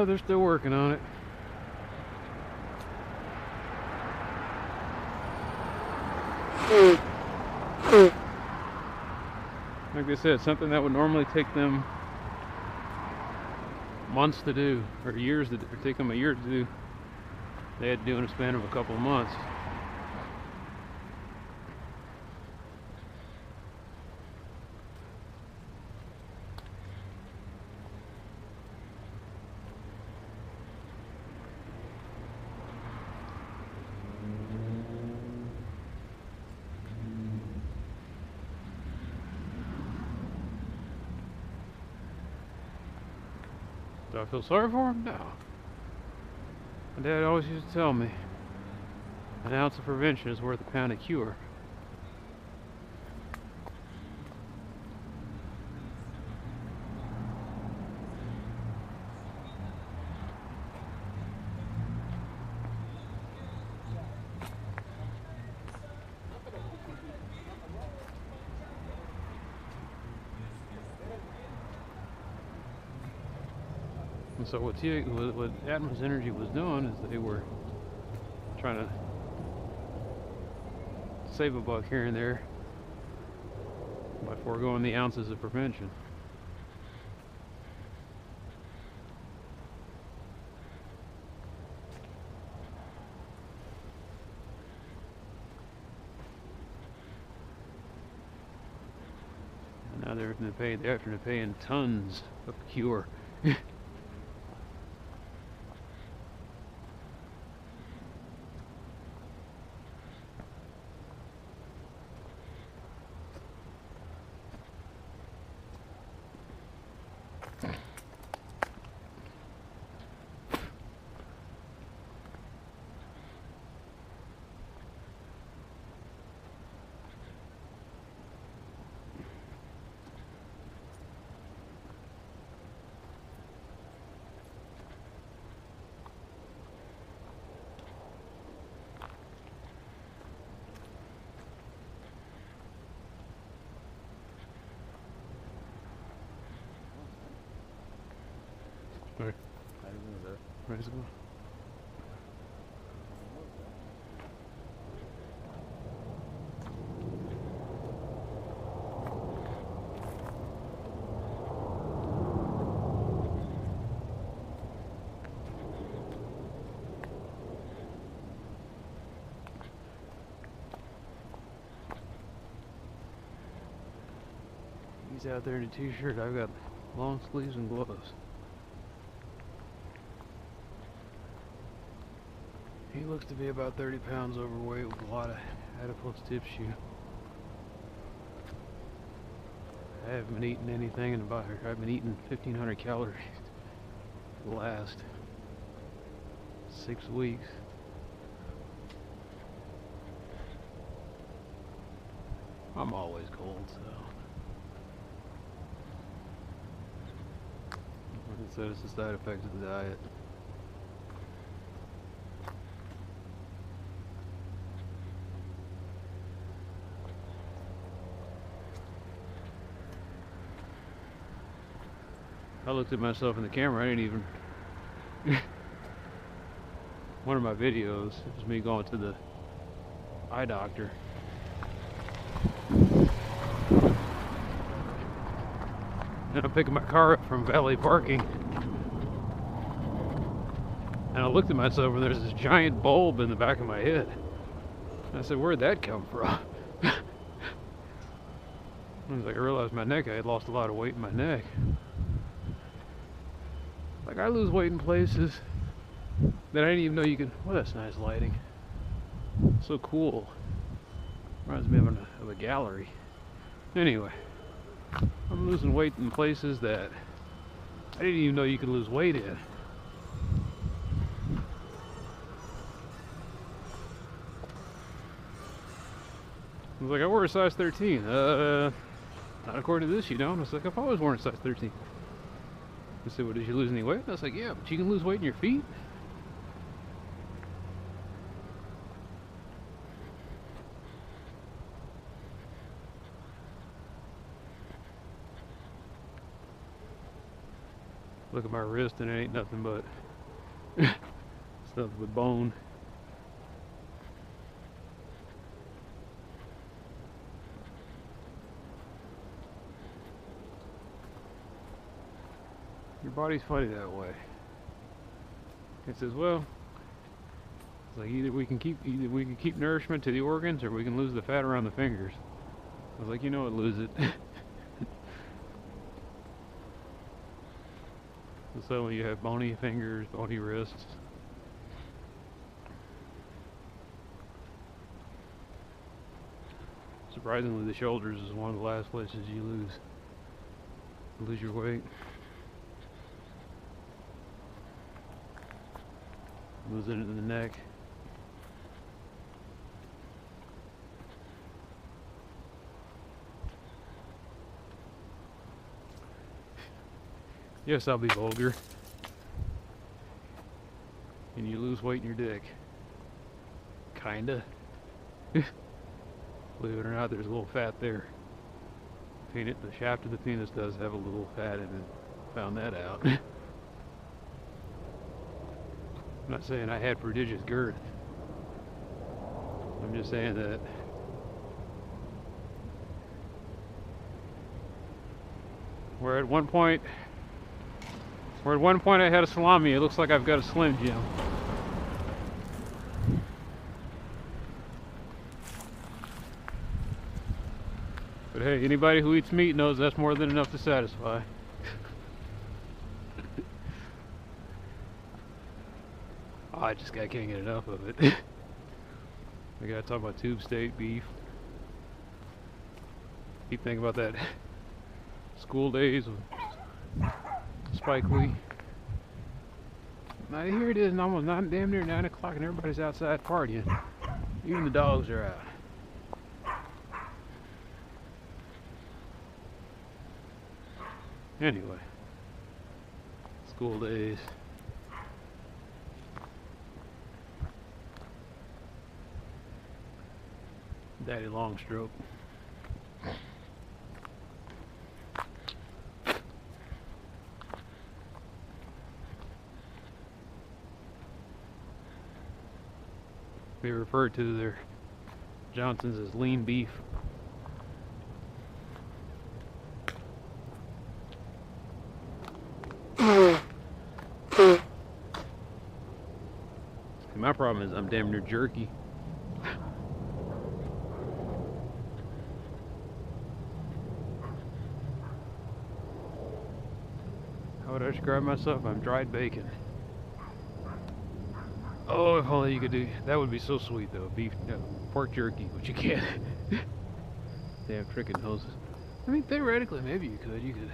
Yeah, they're still working on it. Like I said, something that would normally take them months to do, or years to do, or take them a year to do, they had to do in a span of a couple of months. Do I feel sorry for him? No. My dad always used to tell me, an ounce of prevention is worth a pound of cure. And so what Atmos Energy was doing is they were trying to save a buck here and there by foregoing the ounces of prevention. And now they're after paying tons of cure. Right. Ready to go? He's out there in a t-shirt. I've got long sleeves and gloves. He looks to be about 30 pounds overweight with a lot of adipose tissue. I haven't been eating anything in about, I've been eating 1,500 calories the last 6 weeks. I'm always cold, so. Like I said, it's a side effect of the diet. I looked at myself in the camera, I didn't even... One of my videos, it was me going to the eye doctor. And I'm picking my car up from valet parking. And I looked at myself and there's this giant bulb in the back of my head. And I said, where'd that come from? I was like, I realized my neck, I had lost a lot of weight in my neck. Like, I lose weight in places that I didn't even know you could. Well, that's nice lighting. So cool. Reminds me of a gallery. Anyway, I'm losing weight in places that I didn't even know you could lose weight in. I was like, I wear a size 13. Not according to this, you don't. I was like, I've always worn a size 13. I said, well, did you lose any weight? And I was like, yeah, but you can lose weight in your feet. Look at my wrist and it ain't nothing but it's nothing but bone. Your body's funny that way. It says, well, it's like either we can keep nourishment to the organs, or we can lose the fat around the fingers. I was like, you know what, lose it. So you have bony fingers, bony wrists. Surprisingly, the shoulders is one of the last places you lose your weight. Losing it in the neck. Yes, I'll be vulgar. And you lose weight in your dick. Kinda. Believe it or not, there's a little fat there. The shaft of the penis does have a little fat in it. Found that out. I'm not saying I had prodigious girth. I'm just saying that where at one point I had a salami, it looks like I've got a Slim Jim. But hey, anybody who eats meat knows that's more than enough to satisfy. Oh, I can't get enough of it. We gotta talk about tube steak beef. Keep thinking about that school days with Spike Lee. Now here it is, almost damn near 9 o'clock, and everybody's outside partying. Even the dogs are out. Anyway, school days. Daddy Longstroke. They refer to their Johnsons as lean beef. My problem is I'm damn near jerky. How would I describe myself? I'm dried bacon. Oh, if only you could do that, would be so sweet though. Beef, pork jerky, but you can't. Damn tricking noses. I mean, theoretically, maybe you could.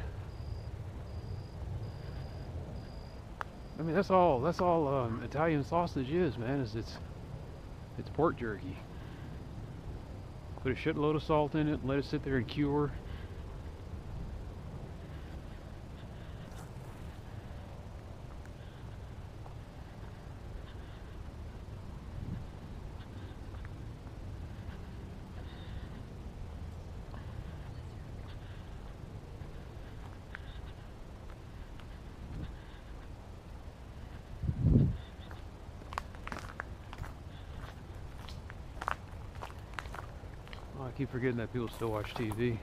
I mean, that's all Italian sausage is, man. It's pork jerky. Put a shitload of salt in it, and let it sit there and cure. I keep forgetting that people still watch TV.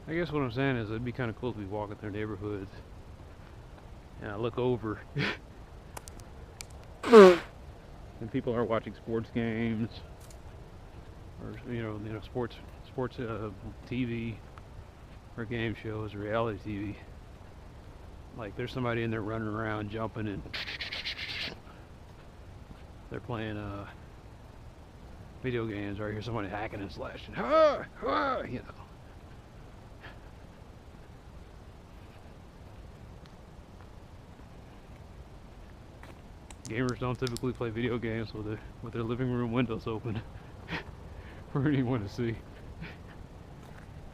I guess what I'm saying is it'd be kind of cool to be walking through neighborhoods and I look over and people are watching sports games or sports TV. Or game shows, or reality TV. Like there's somebody in there running around, jumping, and they're playing video games. Or I hear somebody hacking and slashing. Ah, ah, you know. Gamers don't typically play video games with their living room windows open for anyone to see.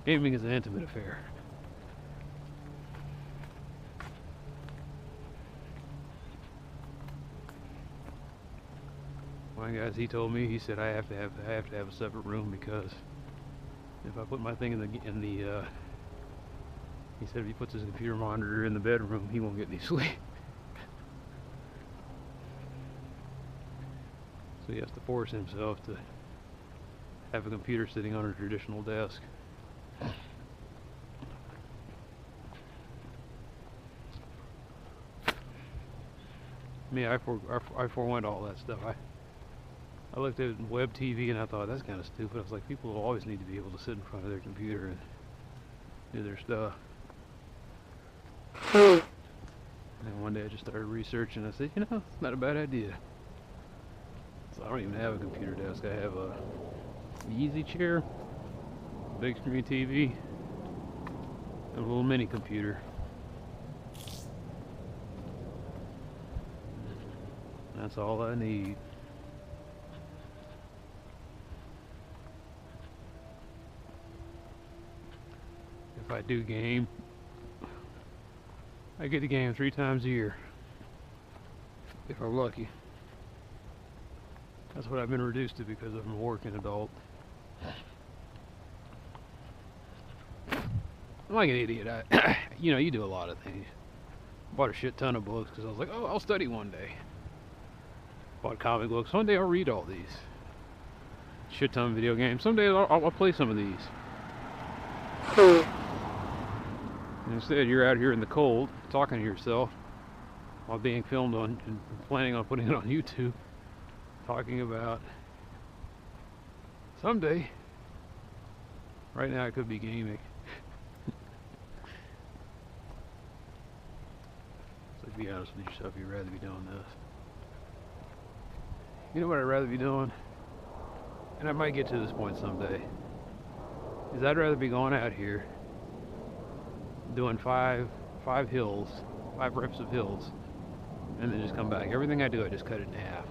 Gaming is an intimate affair. one guy, he told me, he said I have to have a separate room because if I put my thing in the he said if he puts his computer monitor in the bedroom, he won't get any sleep. So he has to force himself to have a computer sitting on a traditional desk. Me, I forewent all that stuff. I looked at web TV and I thought that's kind of stupid. I was like, people will always need to be able to sit in front of their computer and do their stuff. And one day I just started researching. I said, you know, it's not a bad idea. So I don't even have a computer desk. I have a easy chair, big screen TV, and a little mini computer. That's all I need. If I do game, I get the game 3 times a year. If I'm lucky. That's what I've been reduced to because I'm a working adult. I'm like an idiot. You know, you do a lot of things. Bought a shit ton of books because I was like, oh, I'll study one day. Bought comic books. One day I'll read all these. Shit ton of video games. Someday I'll play some of these. And instead, you're out here in the cold, talking to yourself while being filmed on and planning on putting it on YouTube, talking about someday. Right now, I could be gaming. So, to be honest with yourself, you'd rather be doing this. You know what I'd rather be doing? And I might get to this point someday. Is I'd rather be going out here doing five hills, 5 reps of hills, and then just come back. Everything I do, I just cut it in half.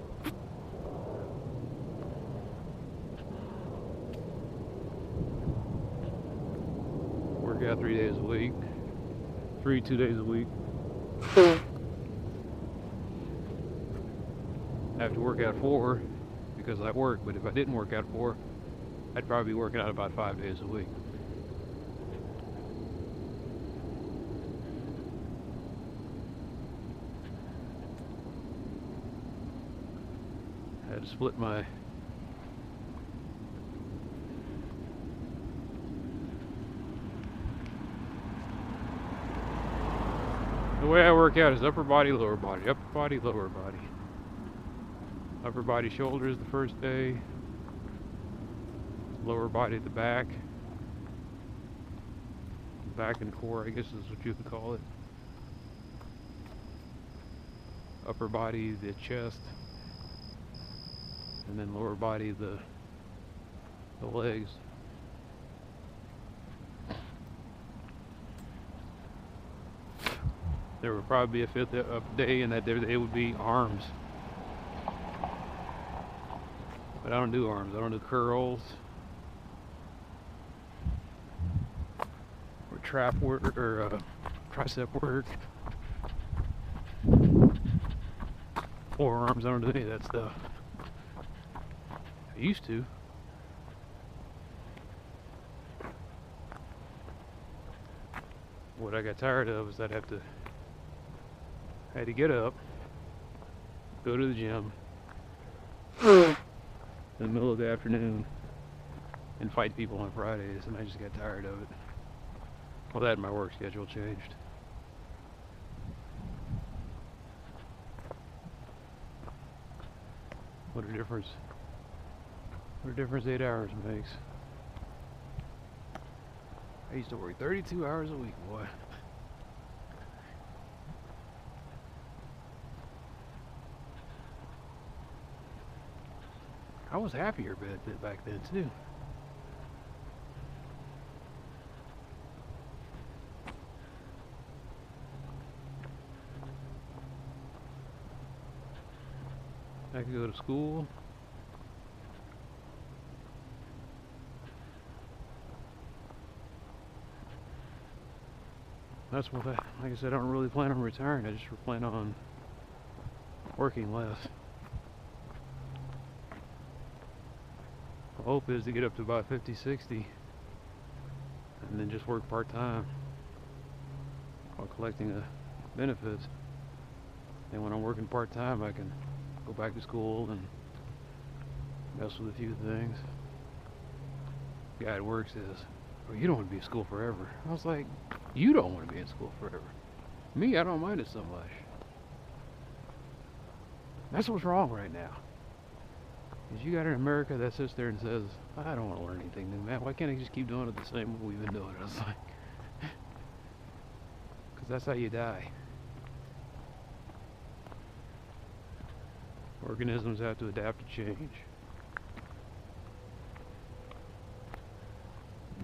Work out 3 days a week, 2 days a week. I have to work out 4 because I work, but if I didn't work out 4, I'd probably be working out about 5 days a week. I had to split my the way I work out is upper body, lower body, upper body, lower body. Upper body shoulders the first day, lower body the back and core, I guess is what you could call it. Upper body the chest, and then lower body the legs. There would probably be a 5th day, and that day would be arms. But I don't do arms. I don't do curls or trap work or tricep work. Forearms. I don't do any of that stuff. I used to. What I got tired of is I had to get up, go to the gym in the middle of the afternoon and fight people on Fridays, and I just got tired of it. Well, that and my work schedule changed. What a difference 8 hours makes. I used to work 32 hours a week, boy. I was happier back then too. I could go to school. That's what like I said, I don't really plan on retiring. I just plan on working less. hope is to get up to about 50, 60, and then just work part-time while collecting benefits. And when I'm working part-time, I can go back to school and mess with a few things. The guy at work says, "Well, you don't want to be in school forever." I was like, "You don't want to be in school forever. Me, I don't mind it so much." That's what's wrong right now. Is you got an America that sits there and says, "I don't want to learn anything new, man. Why can't I just keep doing it the same way we've been doing it?" I was like, because that's how you die. Organisms have to adapt to change.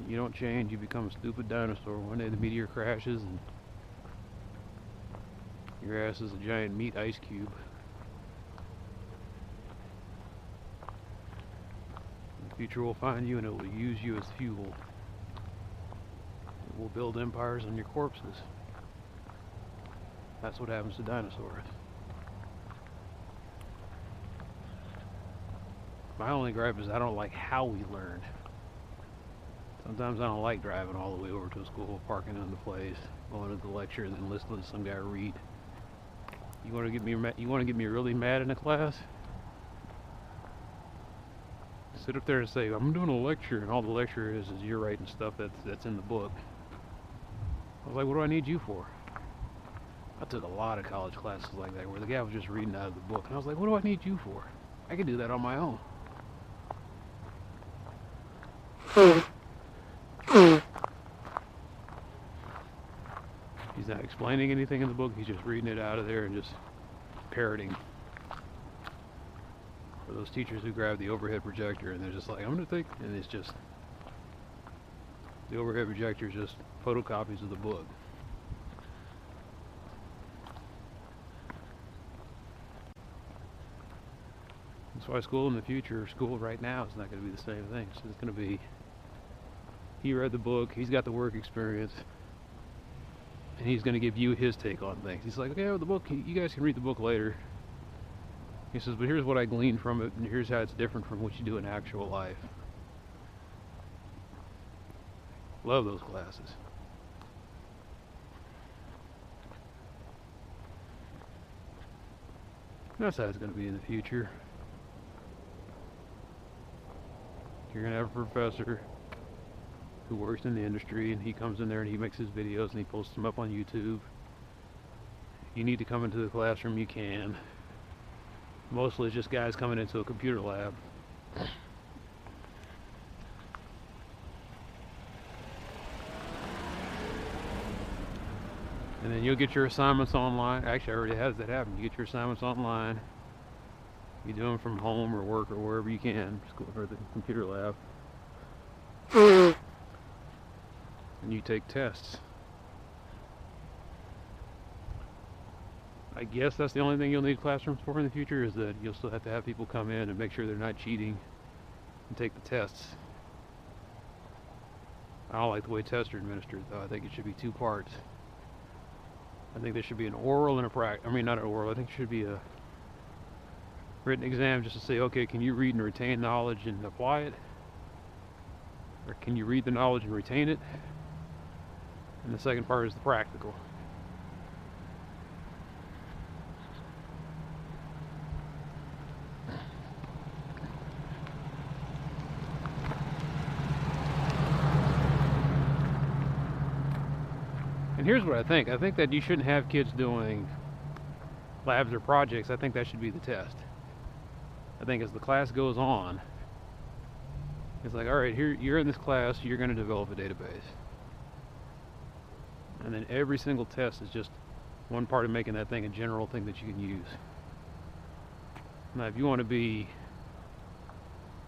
You don't change, you become a stupid dinosaur. One day the meteor crashes and your ass is a giant meat ice cube. The future will find you and it will use you as fuel. It will build empires on your corpses. That's what happens to dinosaurs. My only gripe is I don't like how we learn. Sometimes I don't like driving all the way over to a school, parking on the place, going to the lecture, and then listening to some guy read. You want to get me really mad in a class? Sit up there and say, "I'm doing a lecture," and all the lecture is you're writing stuff that's in the book. I was like, "What do I need you for?" I took a lot of college classes like that where the guy was just reading out of the book, and I was like, "What do I need you for? I can do that on my own." He's not explaining anything in the book, he's just reading it out of there and just parroting. For those teachers who grab the overhead projector and they're just like, "I'm gonna take," and it's just, the overhead projector is just photocopies of the book. That's why school in the future, school right now, is not going to be the same thing. So it's going to be, he read the book, he's got the work experience, and he's going to give you his take on things. He's like, "Okay, well, the book, you guys can read the book later." He says, "But here's what I gleaned from it, and here's how it's different from what you do in actual life." Love those classes. That's how it's going to be in the future. You're going to have a professor who works in the industry, and he comes in there and he makes his videos and he posts them up on YouTube. You need to come into the classroom, you can. Mostly it's just guys coming into a computer lab. And then you'll get your assignments online. Actually, I already had that happen. You get your assignments online. You do them from home or work or wherever you can. Just go over to the computer lab. And you take tests. I guess that's the only thing you'll need classrooms for in the future, is that you'll still have to have people come in and make sure they're not cheating and take the tests. I don't like the way tests are administered, though. I think it should be 2 parts. I think there should be an oral and a not an oral, I think it should be a written exam just to say, okay, can you read and retain knowledge and apply it? Or can you read the knowledge and retain it? And the second part is the practical. And here's what I think. I think that you shouldn't have kids doing labs or projects. I think that should be the test. I think as the class goes on, it's like, all right, here, you're in this class, you're going to develop a database. And then every single test is just one part of making that thing a general thing that you can use. Now, if you want to be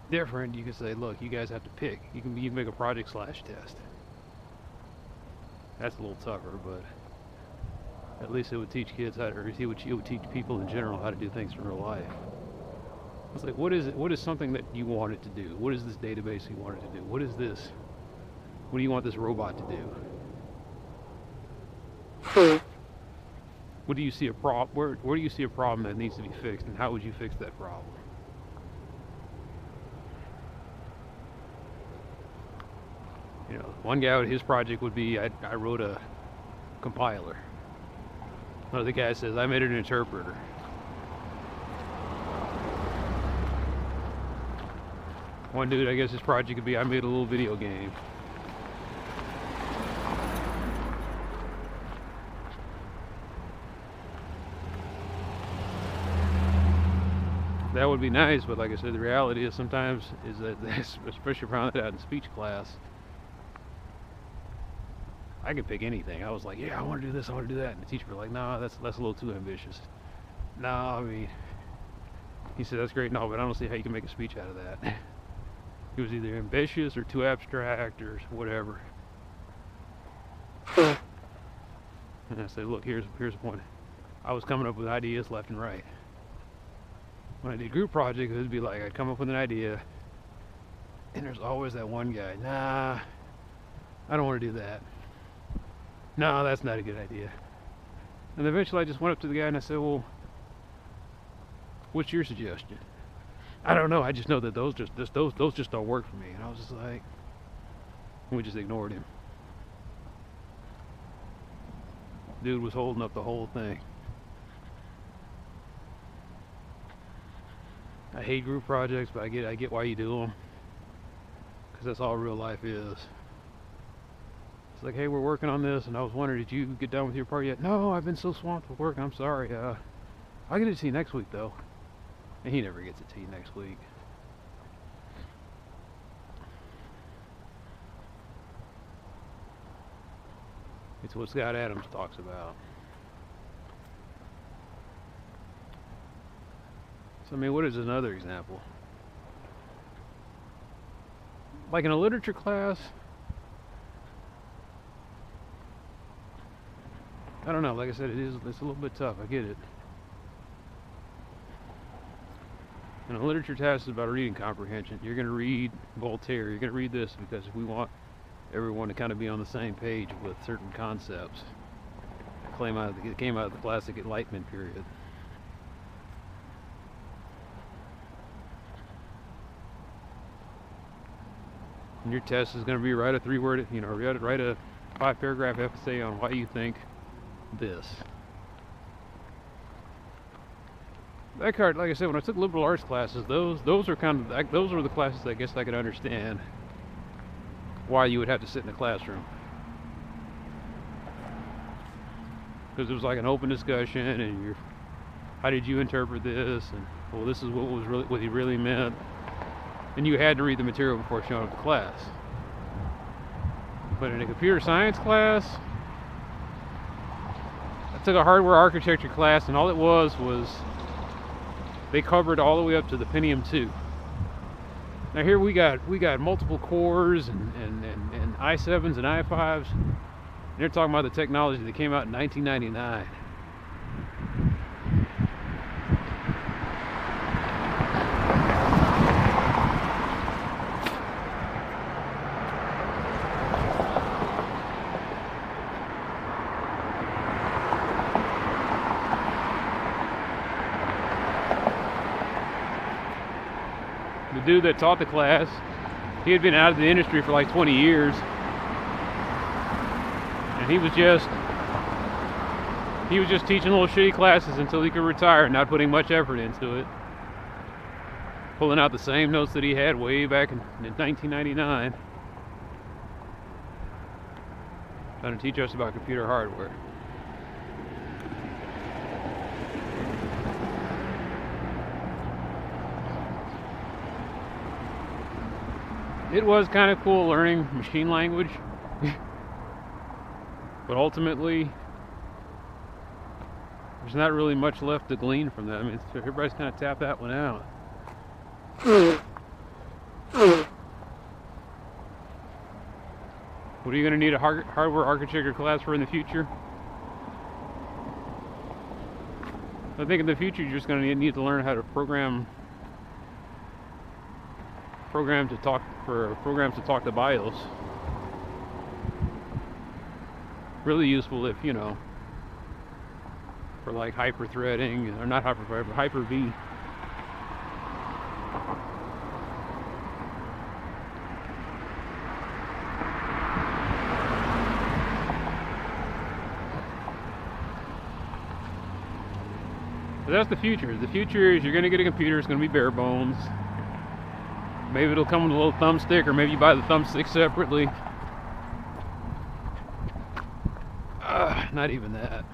different, you can say, look, you guys have to pick. You can make a project / test. That's a little tougher, but at least it would teach kids how to, or it would teach people in general how to do things in real life. It's like, what is it? What is something that you want it to do? What is this database you want it to do? What is this? What do you want this robot to do? What do you see a where do you see a problem that needs to be fixed, and how would you fix that problem? One guy, his project would be, I wrote a compiler. Another guy says, I made an interpreter. One dude, I guess his project could be, I made a little video game. That would be nice, but like I said, the reality is sometimes is that, especially around that in speech class, I could pick anything. I was like, yeah, I want to do this, I want to do that, and the teacher was like, no, that's a little too ambitious. No, I mean, he said that's great, no, but I don't see how you can make a speech out of that. It was either ambitious or too abstract or whatever. And I said, look, here's the point. I was coming up with ideas left and right. When I did group projects, it would be like I'd come up with an idea, and there's always that one guy, nah, I don't want to do that. No, that's not a good idea. And eventually I just went up to the guy and I said, well, what's your suggestion? I don't know, I just know that those just don't work for me. And I was just like, we just ignored him. Dude was holding up the whole thing. I hate group projects, but I get why you do them, because that's all real life is. It's like, hey, we're working on this, and I was wondering, did you get done with your part yet? No, I've been so swamped with work. I'm sorry. I'll get it to you next week, though. And he never gets it to you next week. It's what Scott Adams talks about. So, I mean, what is another example? Like in a literature class, I don't know, like I said, it's a little bit tough, I get it. And a literature test is about reading comprehension. You're going to read Voltaire, you're going to read this, because if we want everyone to kind of be on the same page with certain concepts. It came out of the classic Enlightenment period. And your test is going to be write a 3-word, write a 5-paragraph essay on why you think this. That card, like I said, when I took liberal arts classes, those are the classes I guess I could understand why you would have to sit in a classroom, because it was like an open discussion, and how did you interpret this, and well, this is what he really meant. And you had to read the material before showing up to class. But in a computer science class, I took a hardware architecture class, and all it was they covered all the way up to the Pentium 2. Now here we got multiple cores and i7s and i5s. And they're talking about the technology that came out in 1999. The dude that taught the class, he had been out of the industry for like 20 years, and he was just teaching little shitty classes until he could retire, not putting much effort into it, pulling out the same notes that he had way back in 1999, trying to teach us about computer hardware. It was kind of cool learning machine language, but ultimately, there's not really much left to glean from that. I mean, everybody's kind of tapped that one out. What are you going to need a hardware architecture class for in the future? I think in the future you're just going to need to learn how to programs to talk to BIOS. Really useful if, for like hyper-threading, or not hyper-thread, but Hyper-V. But that's the future. The future is you're going to get a computer. It's going to be bare bones. Maybe it'll come with a little thumbstick, or maybe you buy the thumbstick separately. Not even that.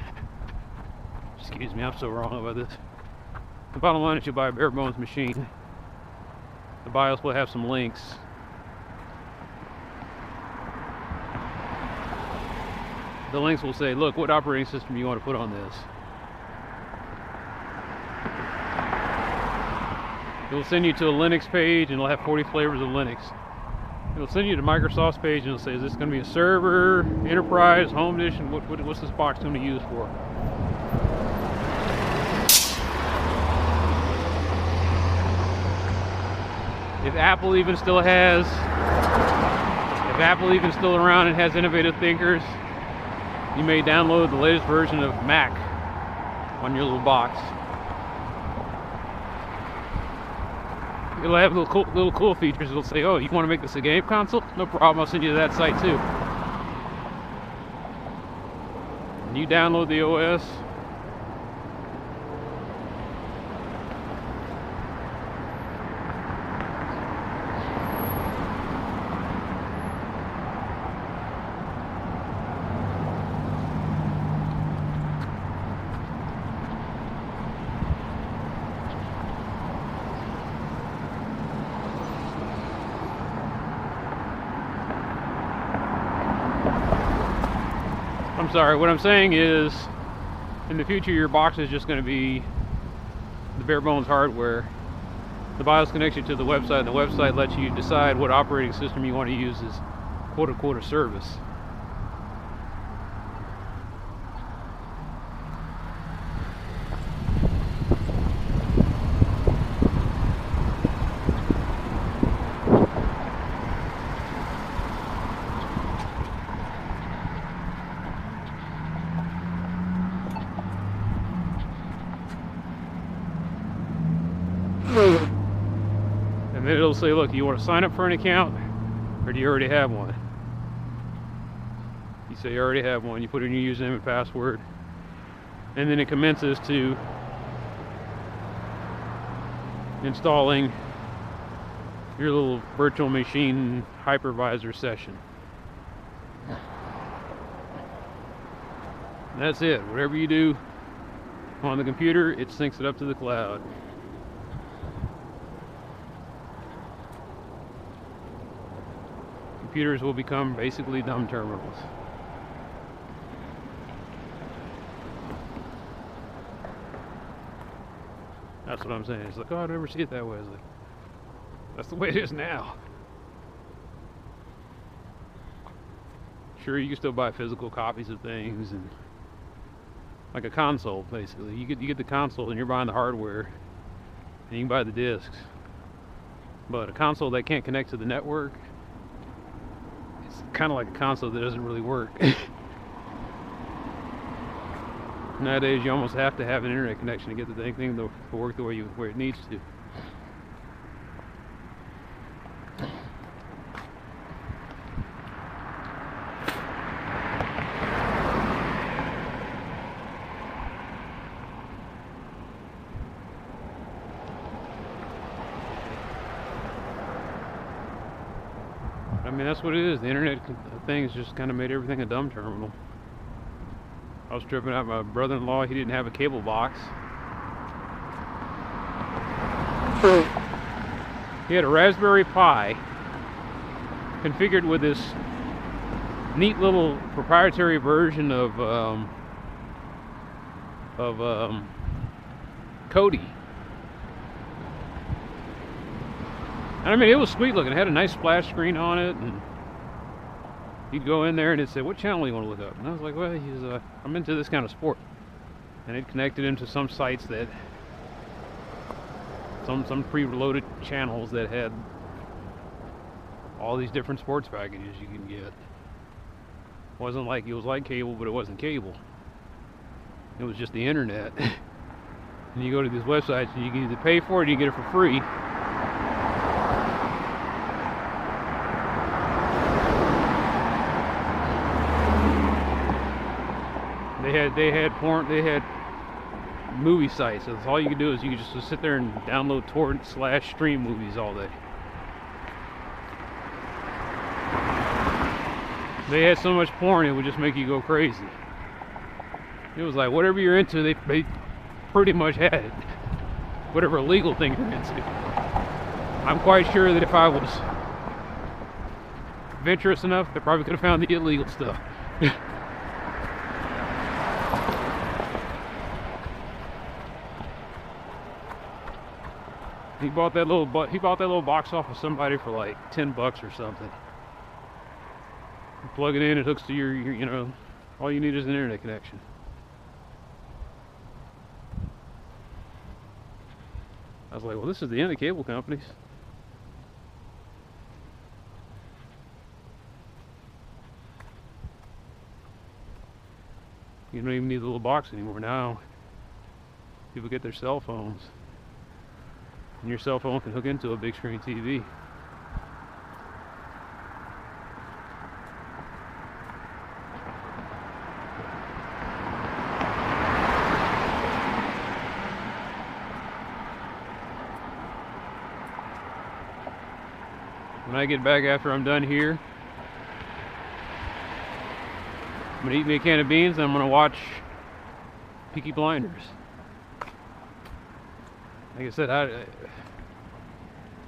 Excuse me, I'm so wrong about this. The bottom line is you'll buy a bare bones machine. The BIOS will have some links. The links will say, look, what operating system you want to put on this. It will send you to a Linux page, and it'll have 40 flavors of Linux. It'll send you to Microsoft's page, and it'll say, is this going to be a server, enterprise, home edition? What's this box going to be used for? If Apple even still around and has innovative thinkers, you may download the latest version of Mac on your little box. It'll have little cool features. It'll say, oh, you want to make this a game console? No problem, I'll send you to that site too. And you download the OS. I'm sorry, what I'm saying is, in the future your box is just going to be the bare bones hardware. The BIOS connects you to the website, and the website lets you decide what operating system you want to use as quote-unquote a service. And then it'll say, look, you want to sign up for an account, or do you already have one? You say you already have one, you put in your username and password, and then it commences to installing your little virtual machine hypervisor session. And that's it. Whatever you do on the computer, it syncs it up to the cloud. Computers will become basically dumb terminals. That's what I'm saying. It's like, oh, I never see it that way. It's like, that's the way it is now. Sure, you can still buy physical copies of things, and like a console, basically. You get the console, and you're buying the hardware, and you can buy the discs. But a console that can't connect to the network, it's kind of like a console that doesn't really work. Nowadays, you almost have to have an internet connection to get the thing to work the way it needs to. I mean, that's what it is. The internet thing has just kind of made everything a dumb terminal. I was tripping out my brother-in-law. He didn't have a cable box. He had a Raspberry Pi configured with this neat little proprietary version of Kodi. And I mean, it was sweet looking. It had a nice splash screen on it, and you'd go in there and it'd say, what channel do you want to look up? And I was like, well, I'm into this kind of sport. And it connected into some sites that, some pre-loaded channels that had all these different sports packages you can get. It wasn't like, it was like cable, but it wasn't cable. It was just the internet. And you go to these websites and you can either pay for it or you get it for free. They had porn, they had movie sites. So all you can do is you can just sit there and download torrent/stream movies all day. They had so much porn it would just make you go crazy. It was like whatever you're into, they pretty much had it. Whatever illegal thing you're into. I'm quite sure that if I was adventurous enough, they probably could have found the illegal stuff. He bought that little box off of somebody for like $10 or something. You plug it in, it hooks to your, you know, all you need is an internet connection. I was like, well, this is the end of cable companies. You don't even need the little box anymore. Now people get their cell phones, and your cell phone can hook into a big screen TV. When I get back after I'm done here, I'm gonna eat me a can of beans and I'm gonna watch Peaky Blinders. Like I said,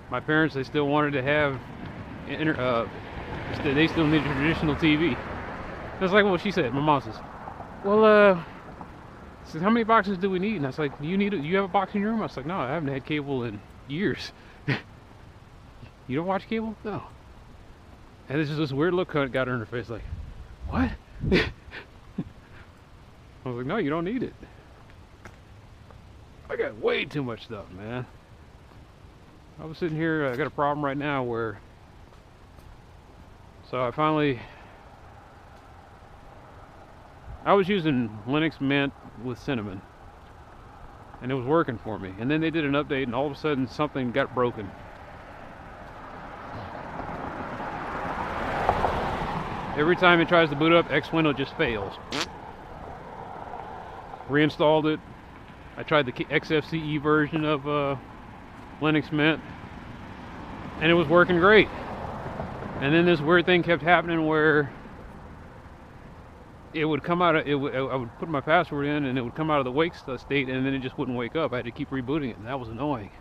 my parents, they still wanted to have, they still needed traditional TV. That's like what she said. My mom says, well, says, how many boxes do we need? And I was like, you have a box in your room? I was like, no, I haven't had cable in years. You don't watch cable? No. And this weird look got on her face like, what? I was like, no, you don't need it. I got way too much stuff, man. I was sitting here, I got a problem right now where, so I was using Linux Mint with Cinnamon, and it was working for me. And then they did an update, and all of a sudden something got broken. Every time it tries to boot up, X window just fails. Reinstalled it. I tried the XFCE version of Linux Mint, and it was working great. And then this weird thing kept happening where it would come out of, I would put my password in and it would come out of the wake state, and then it just wouldn't wake up. I had to keep rebooting it, and that was annoying.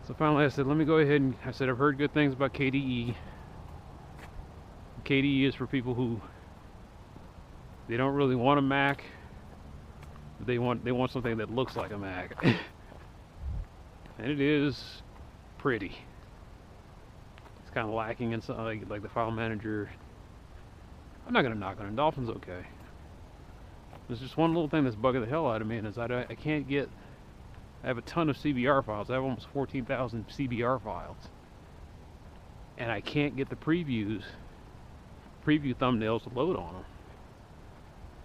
So finally I said, let me go ahead and, I said, I've heard good things about KDE. KDE is for people who, they don't really want a Mac, but they want something that looks like a Mac. And it is pretty. It's kind of lacking in something like the file manager. I'm not gonna knock on it. Dolphin's okay. There's just one little thing that's bugging the hell out of me, and is I can't get, I have a ton of CBR files. I have almost 14,000 CBR files, and I can't get the preview thumbnails to load on them.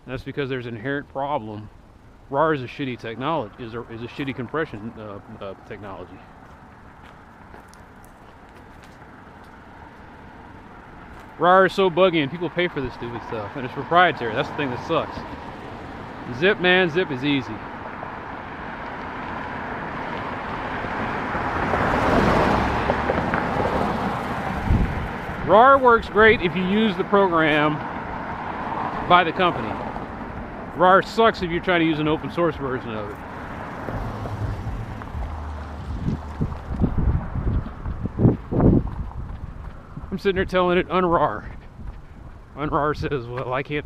And that's because there's an inherent problem. RAR is a shitty technology, is a shitty compression technology. RAR is so buggy, and people pay for this stupid stuff, and it's proprietary. That's the thing that sucks. Zip, man, zip is easy. RAR works great if you use the program by the company. RAR sucks if you're trying to use an open source version of it. I'm sitting there telling it unRAR. UnRAR says, well, I can't,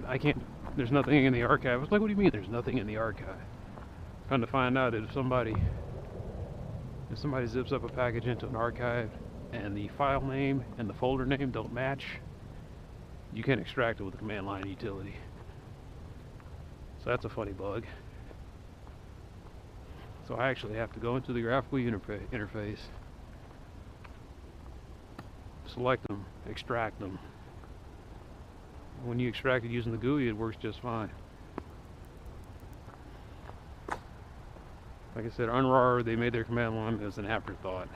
there's nothing in the archive. I was like, what do you mean there's nothing in the archive? Come to find out that if somebody zips up a package into an archive and the file name and the folder name don't match, you can extract it with a command line utility. So that's a funny bug. So I actually have to go into the graphical interface, select them, extract them. When you extract it using the GUI, it works just fine. Like I said, unRAR, they made their command line as an afterthought.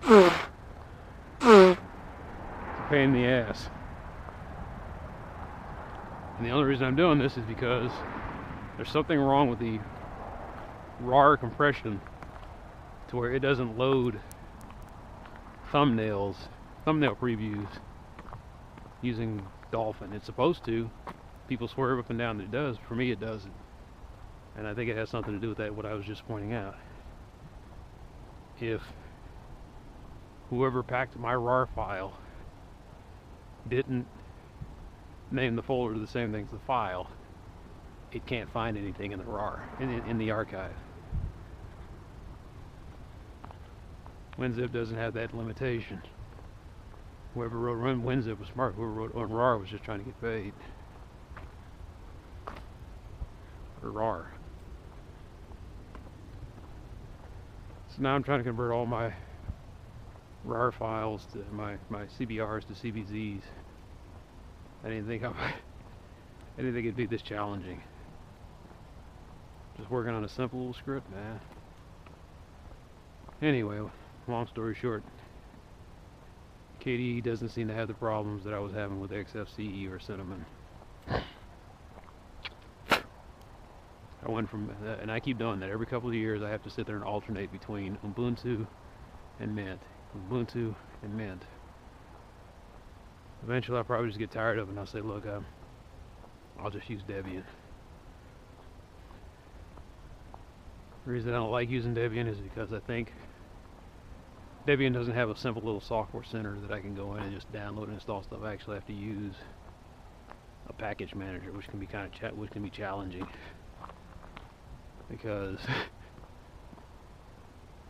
It's a pain in the ass. And the only reason I'm doing this is because There's something wrong with the RAR compression to where it doesn't load thumbnail previews using Dolphin. It's supposed to. People swear up and down that it does. For me, it doesn't. And I think it has something to do with that, what I was just pointing out. If whoever packed my RAR file didn't name the folder the same thing as the file, it can't find anything in the RAR, in the archive. WinZip doesn't have that limitation. Whoever wrote WinZip was smart. Whoever wrote on RAR was just trying to get paid. Or RAR. So now I'm trying to convert all my RAR files to my CBRs to CBZs. I didn't think it'd be this challenging. Just working on a simple little script, man. Anyway, long story short, KDE doesn't seem to have the problems that I was having with XFCE or Cinnamon. I went from, and I keep doing that. Every couple of years I have to sit there and alternate between Ubuntu and Mint. Ubuntu and Mint. Eventually I'll probably just get tired of it and I'll say, look, I'll just use Debian. The reason I don't like using Debian is because I think Debian doesn't have a simple little software center that I can go in and just download and install stuff. I actually have to use a package manager, which can be challenging because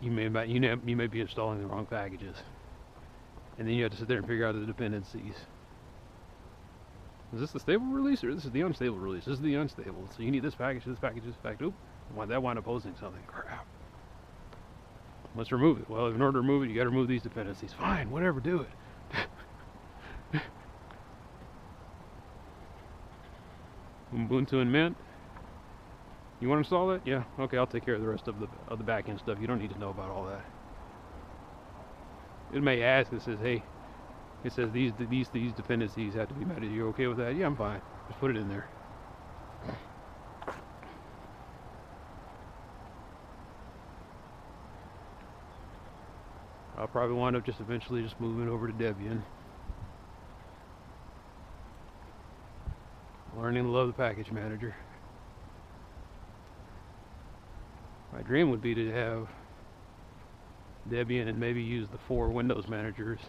you may be installing the wrong packages, and then you have to sit there and figure out the dependencies. Is this the stable release or this is the unstable release? This is the unstable. So you need this package, this package, this package. Oop, that wound up posting something. Crap. Let's remove it. Well, in order to remove it, you got to remove these dependencies. Fine, whatever, do it. Ubuntu and Mint. You want to install that? Yeah. Okay, I'll take care of the rest of the back end stuff. You don't need to know about all that. It may ask. It says, hey, it says these dependencies have to be met. Are you okay with that? Yeah, I'm fine. Just put it in there. I'll probably wind up just eventually just moving over to Debian. Learning to love the package manager. My dream would be to have Debian and maybe use the 4 Windows managers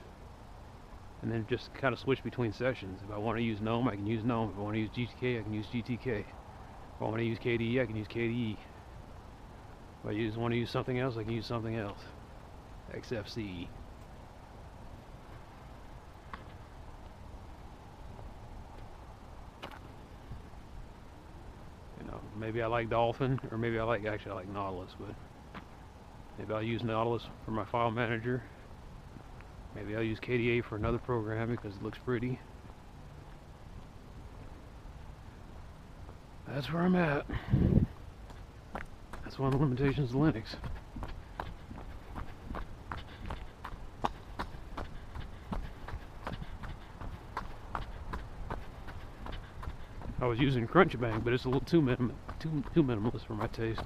and then just kind of switch between sessions. If I want to use GNOME, I can use GNOME. If I want to use GTK, I can use GTK. If I want to use KDE, I can use KDE. If I want to use something else, I can use something else. XFCE. You know, maybe I like Dolphin, or maybe I like Nautilus, but maybe I'll use Nautilus for my file manager. Maybe I'll use KDE for another program because it looks pretty. That's where I'm at. That's one of the limitations of Linux. I was using Crunchbang, but it's a little too minimalist for my taste.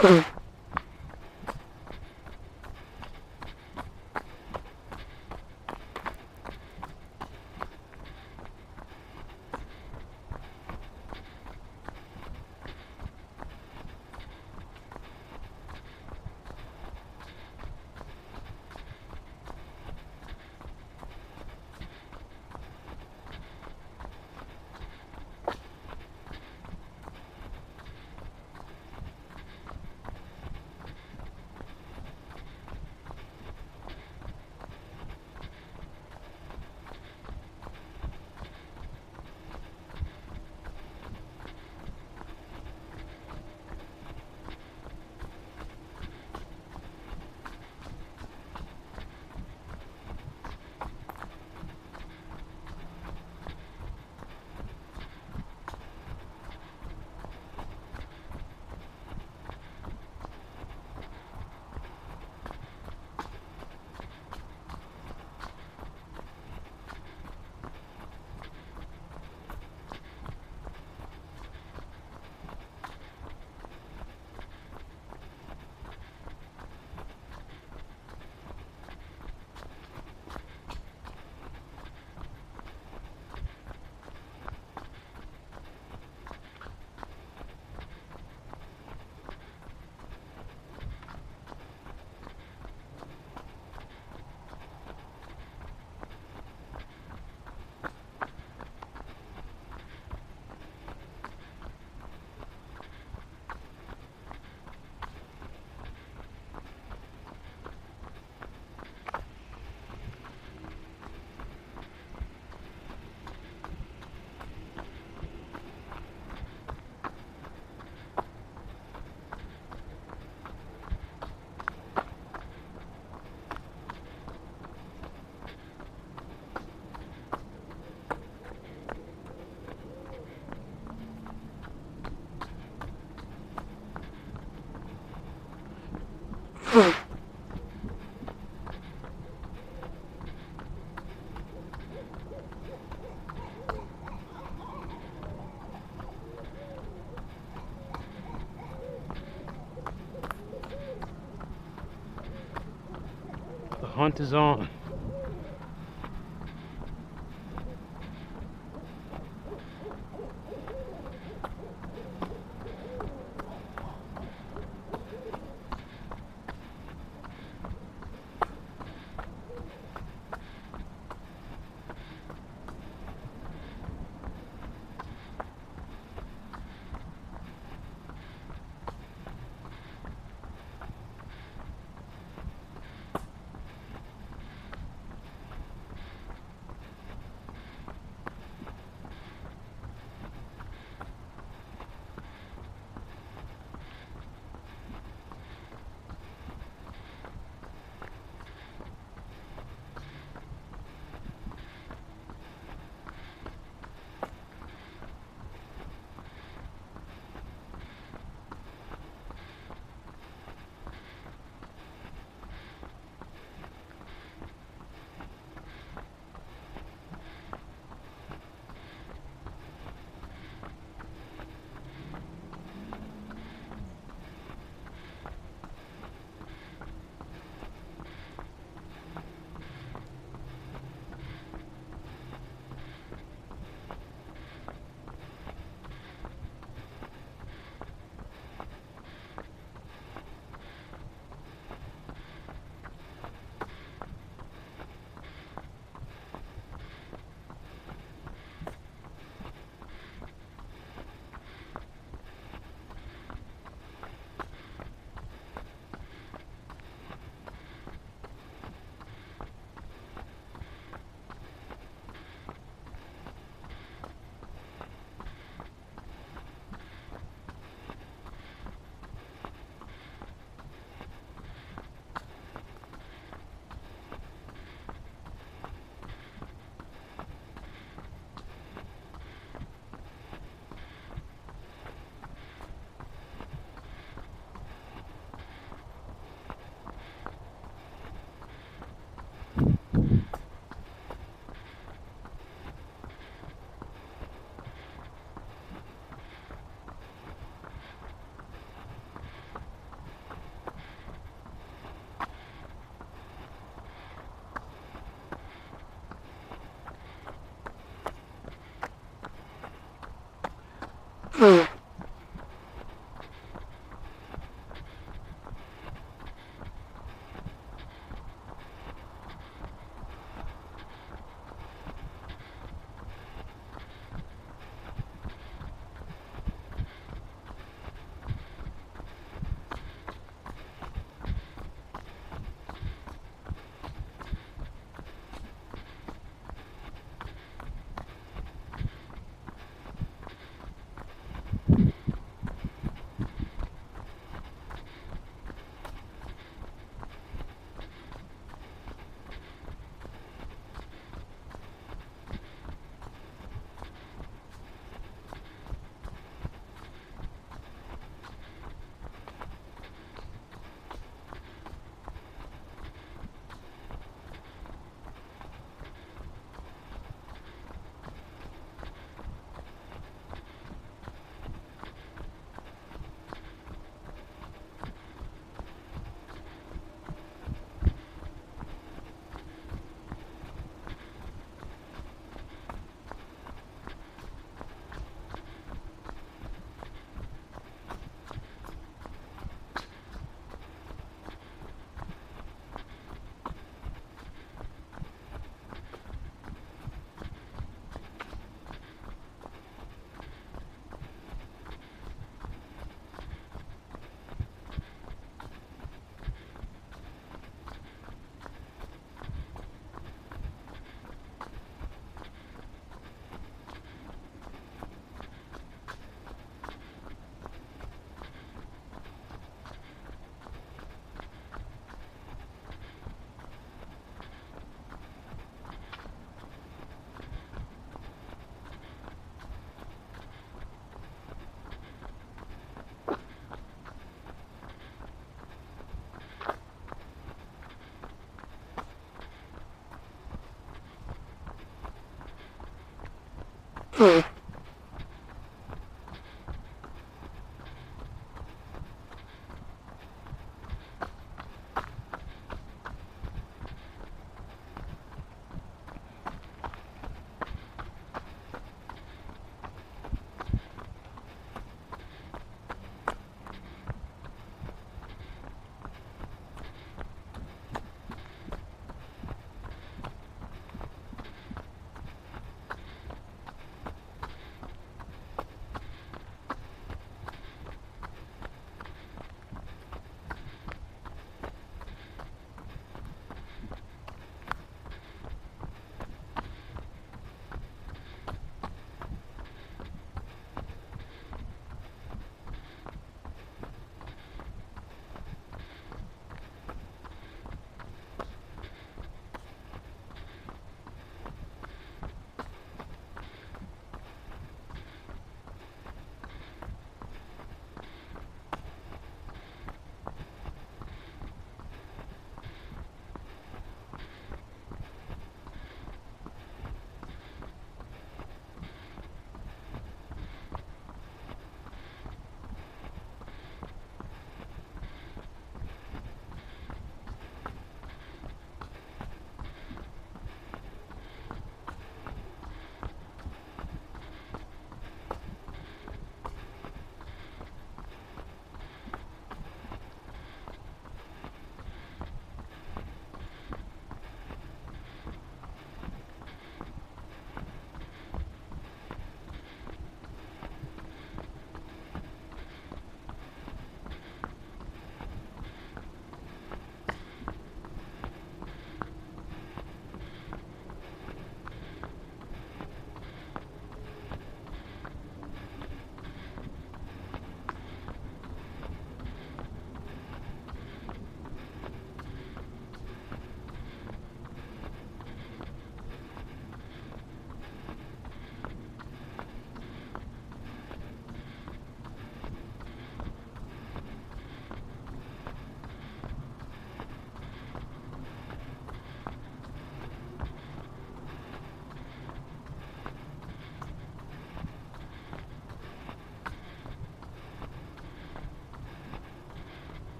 The hunt is on.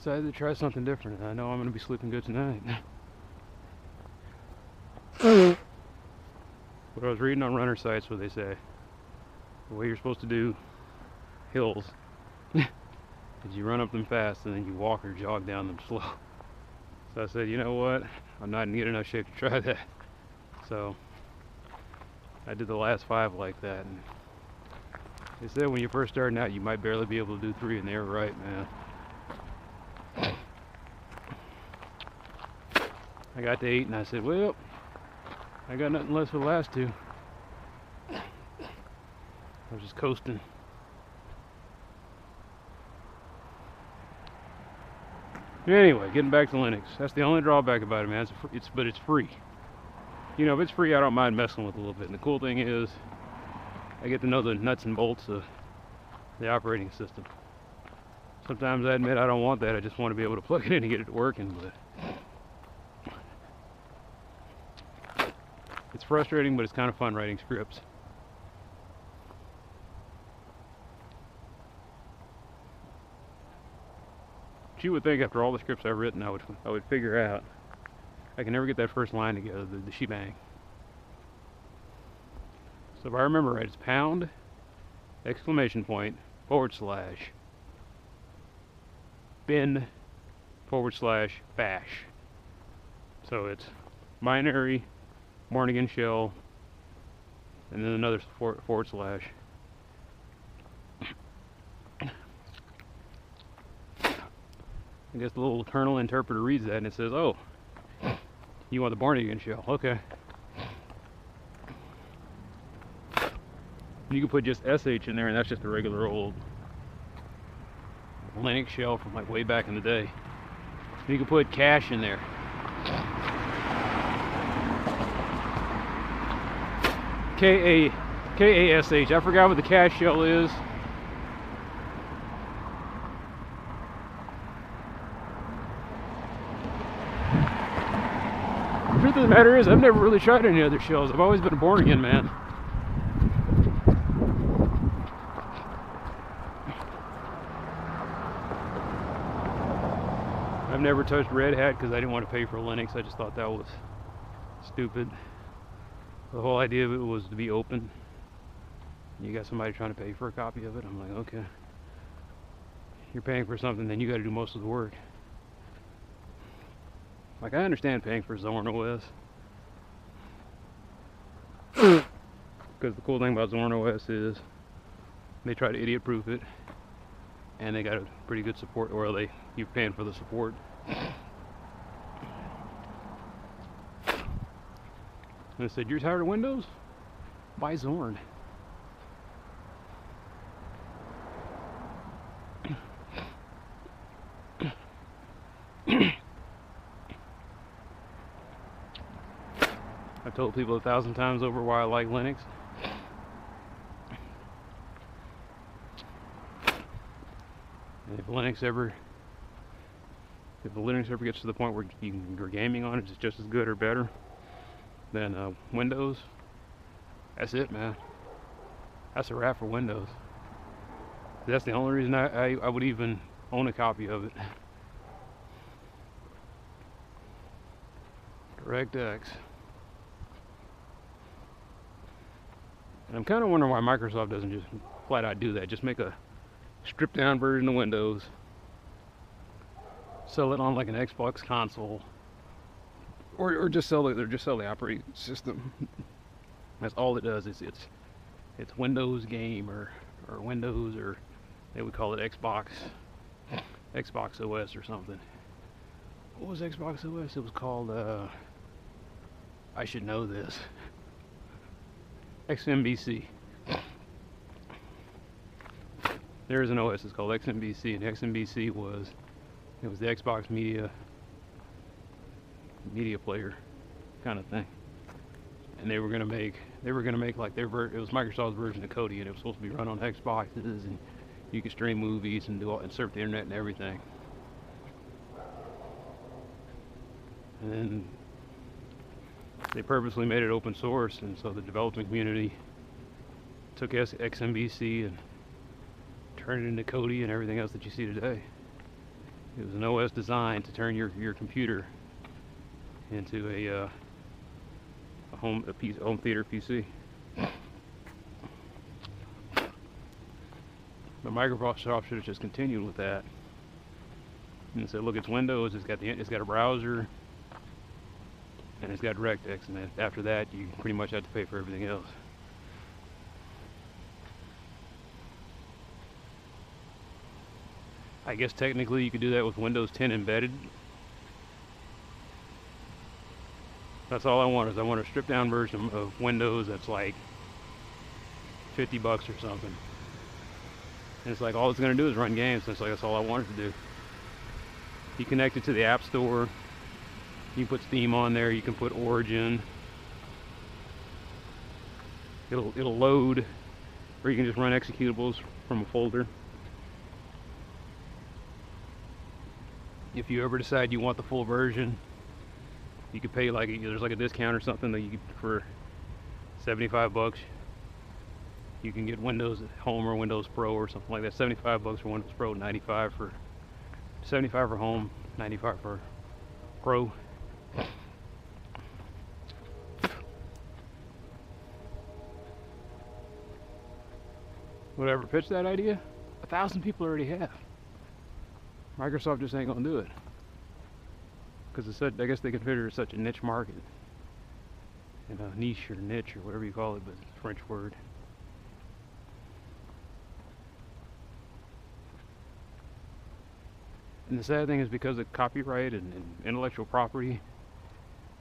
decided to try something different. I know I'm going to be sleeping good tonight. What I was reading on runner sites, what they say, the way you're supposed to do hills is you run up them fast and then you walk or jog down them slow. So I said, you know what, I'm not in good enough shape to try that. So I did the last 5 like that, and they said when you're first starting out you might barely be able to do 3, and they were right, man. I got to 8 and I said, well, I got nothing less for the last 2. I was just coasting. Anyway, getting back to Linux. That's the only drawback about it, man. But it's free. You know, if it's free, I don't mind messing with it a little bit. And the cool thing is, I get to know the nuts and bolts of the operating system. Sometimes I admit I don't want that. I just want to be able to plug it in and get it working. But it's frustrating, but it's kind of fun writing scripts. But you would think after all the scripts I've written, I would figure out. I can never get that first line together, the shebang. So if I remember right, it's pound, exclamation point, /, bin, / bash. So it's binary, Mornigan shell, and then another /. I guess the little kernel interpreter reads that and it says, oh, you want the Barnigan shell, okay. You can put just SH in there and that's just a regular old Linux shell from like way back in the day. You can put cache in there. K-A-S-H, I forgot what the cache shell is. The truth of the matter is, I've never really tried any other shells. I've always been a born again man. I've never touched Red Hat because I didn't want to pay for Linux. I just thought that was stupid. The whole idea of it was to be open. You got somebody trying to pay for a copy of it. I'm like, okay. You're paying for something, then you got to do most of the work. Like, I understand paying for Zorn OS. Because the cool thing about Zorn OS is they try to idiot-proof it, and they got a pretty good support, or you're paying for the support. And I said, you're tired of Windows? Buy Zorn. I've told people 1,000 times over why I like Linux. And if the Linux ever gets to the point where you're gaming on it, it's just as good or better than Windows, that's it, man. That's a wrap for Windows. That's the only reason I would even own a copy of it. DirectX. And I'm kind of wondering why Microsoft doesn't just flat out do that. Just make a stripped down version of Windows, sell it on like an Xbox console, or just sell the operating system. That's all it does. It's Windows game or Windows, or they would call it Xbox OS or something. What was Xbox OS? It was called I should know this. XMBC. There is an OS, it's called XMBC, and XMBC was the Xbox media player kind of thing. And they were gonna make like it was Microsoft's version of Kodi, and it was supposed to be run on Xboxes, and you could stream movies and surf the internet and everything. And then they purposely made it open source, and so the development community took XMBC and turned it into Kodi and everything else that you see today. It was an OS designed to turn your computer into a home theater PC. But Microsoft should have just continued with that and said, look, it's Windows. It's got a browser, and it's got DirectX, and then after that, you pretty much have to pay for everything else. I guess technically you could do that with Windows 10 embedded. That's all I want, is I want a stripped down version of Windows that's like $50 or something. And it's like all it's going to do is run games. And it's like that's all I wanted to do. You connect it to the App Store. You can put Steam on there. You can put Origin. It'll load, or you can just run executables from a folder. If you ever decide you want the full version, you could pay there's like a discount or something that you could, for $75. You can get Windows Home or Windows Pro or something like that. $75 for Windows Pro, $75 for Home, $95 for Pro. Whatever pitched that idea, 1,000 people already have. Microsoft just ain't gonna do it because it's such, I guess they consider it such a niche market, and a niche or niche or whatever you call it, but it's a French word. And the sad thing is, because of copyright and intellectual property,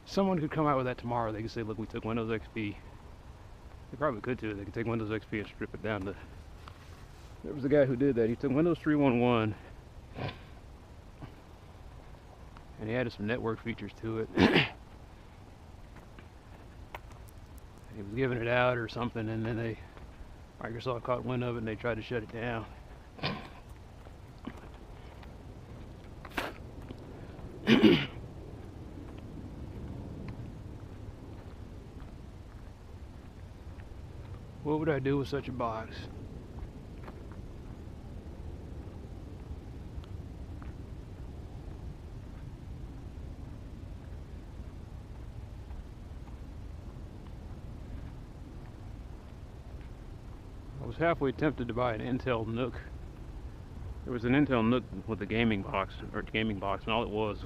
someone could come out with that tomorrow. They could say, look, we took Windows XP. They probably could too. They could take Windows XP and strip it down to... There was a guy who did that. He took Windows 3.1.1 and he added some network features to it. He was giving it out or something, and then Microsoft caught wind of it and they tried to shut it down. What would I do with such a box? I was halfway tempted to buy an Intel Nook. There was an Intel Nook with a gaming box, and all it was,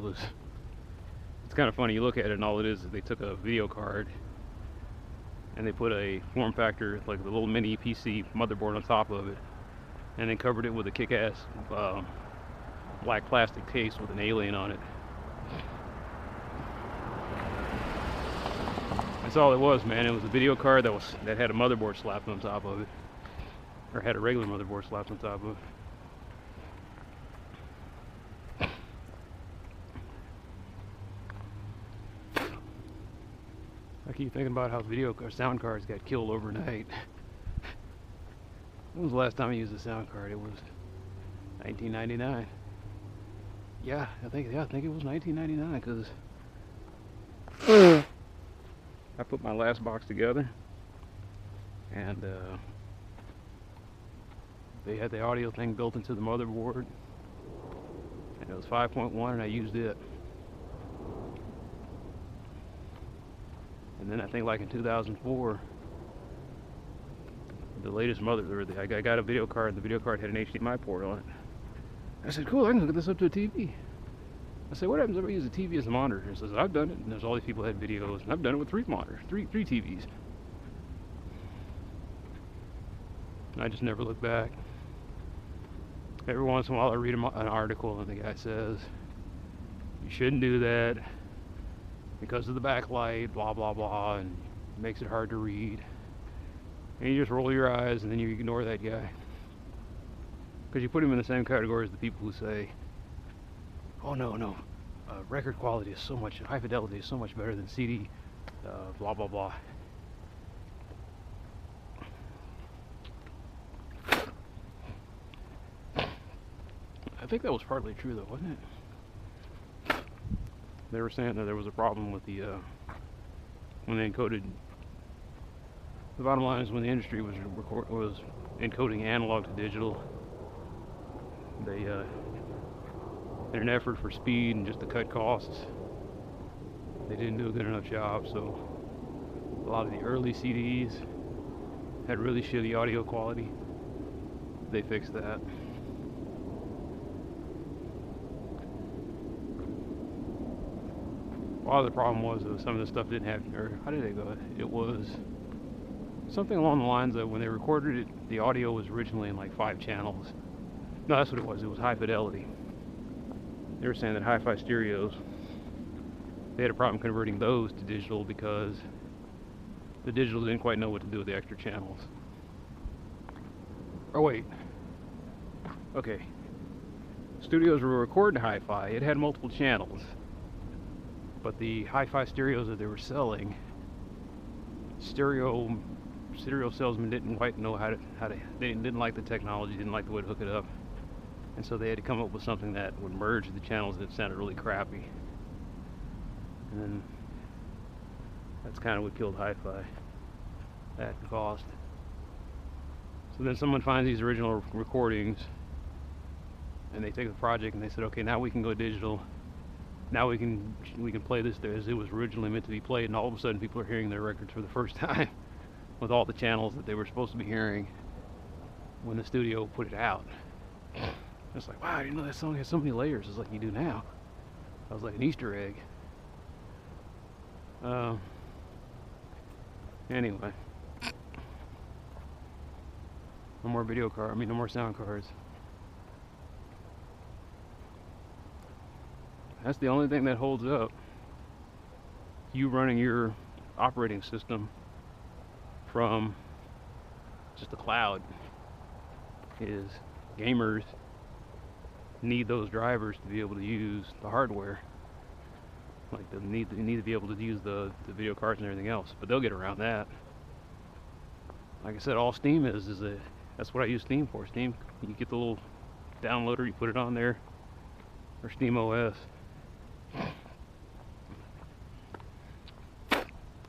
it's kind of funny. You look at it and all it is they took a video card and they put a form factor, like the little mini PC motherboard on top of it, and then covered it with a kick-ass black plastic case with an alien on it. That's all it was, man. It was a video card that had a motherboard slapped on top of it, or had a regular motherboard slapped on top of it. I keep thinking about how sound cards got killed overnight. When was the last time I used a sound card? It was 1999. Yeah, I think it was 1999, because I put my last box together, and they had the audio thing built into the motherboard, and it was 5.1, and I used it. And then I think like in 2004, the latest I got a video card. The video card had an HDMI port on it. I said, cool, I can hook this up to a TV. I said, what happens if I use a TV as a monitor? He says, I've done it. And there's all these people that had videos, and I've done it with 3 monitors, three TVs. And I just never look back. Every once in a while I read an article and the guy says, you shouldn't do that because of the backlight, blah blah blah, and it makes it hard to read. And you just roll your eyes and then you ignore that guy, because you put him in the same category as the people who say, oh no, record quality is so much, high fidelity is so much better than CD, blah blah blah. I think that was partly true though, wasn't it? They were saying that there was a problem with the when they encoded. The bottom line is, when the industry was encoding analog to digital, they in an effort for speed and just to cut costs, they didn't do a good enough job. So a lot of the early CDs had really shitty audio quality. They fixed that. A lot of the problem was that some of the stuff didn't have, or how did they go? It was something along the lines of when they recorded it, the audio was originally in like 5 channels. No, that's what it was. It was high fidelity. They were saying that hi-fi stereos, they had a problem converting those to digital because the digital didn't quite know what to do with the extra channels. Oh wait. Okay. Studios were recording hi-fi. It had multiple channels. But the hi-fi stereos that they were selling, stereo salesmen didn't quite know how to they didn't like the technology, didn't like the way to hook it up. And so they had to come up with something that would merge the channels that sounded really crappy. And then that's kind of what killed hi-fi. That cost. So then someone finds these original recordings and they take the project and they said, okay, now we can go digital. Now we can play this as it was originally meant to be played, and all of a sudden people are hearing their records for the first time with all the channels that they were supposed to be hearing when the studio put it out. It's like, wow, I didn't know that song had so many layers. It's like you do now. That was like an Easter egg. Anyway, no more no more sound cards. That's the only thing that holds up you running your operating system from just the cloud is gamers need those drivers to be able to use the hardware. Like they need to be able to use the video cards and everything else, but they'll get around that. Like I said, all Steam is that's what I use Steam for. Steam, you get the little downloader, you put it on there, or Steam OS.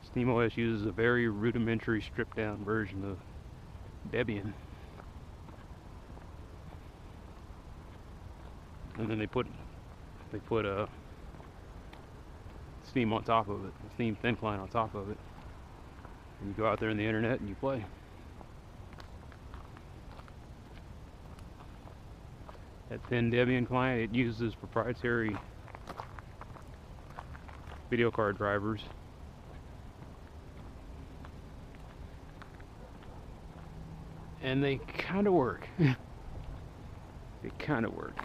Steam OS uses a very rudimentary stripped down version of Debian. And then they put Steam on top of it, a Steam thin client on top of it. And you go out there on the internet and you play. That thin Debian client, it uses proprietary video card drivers. And they kind of work. They kind of work.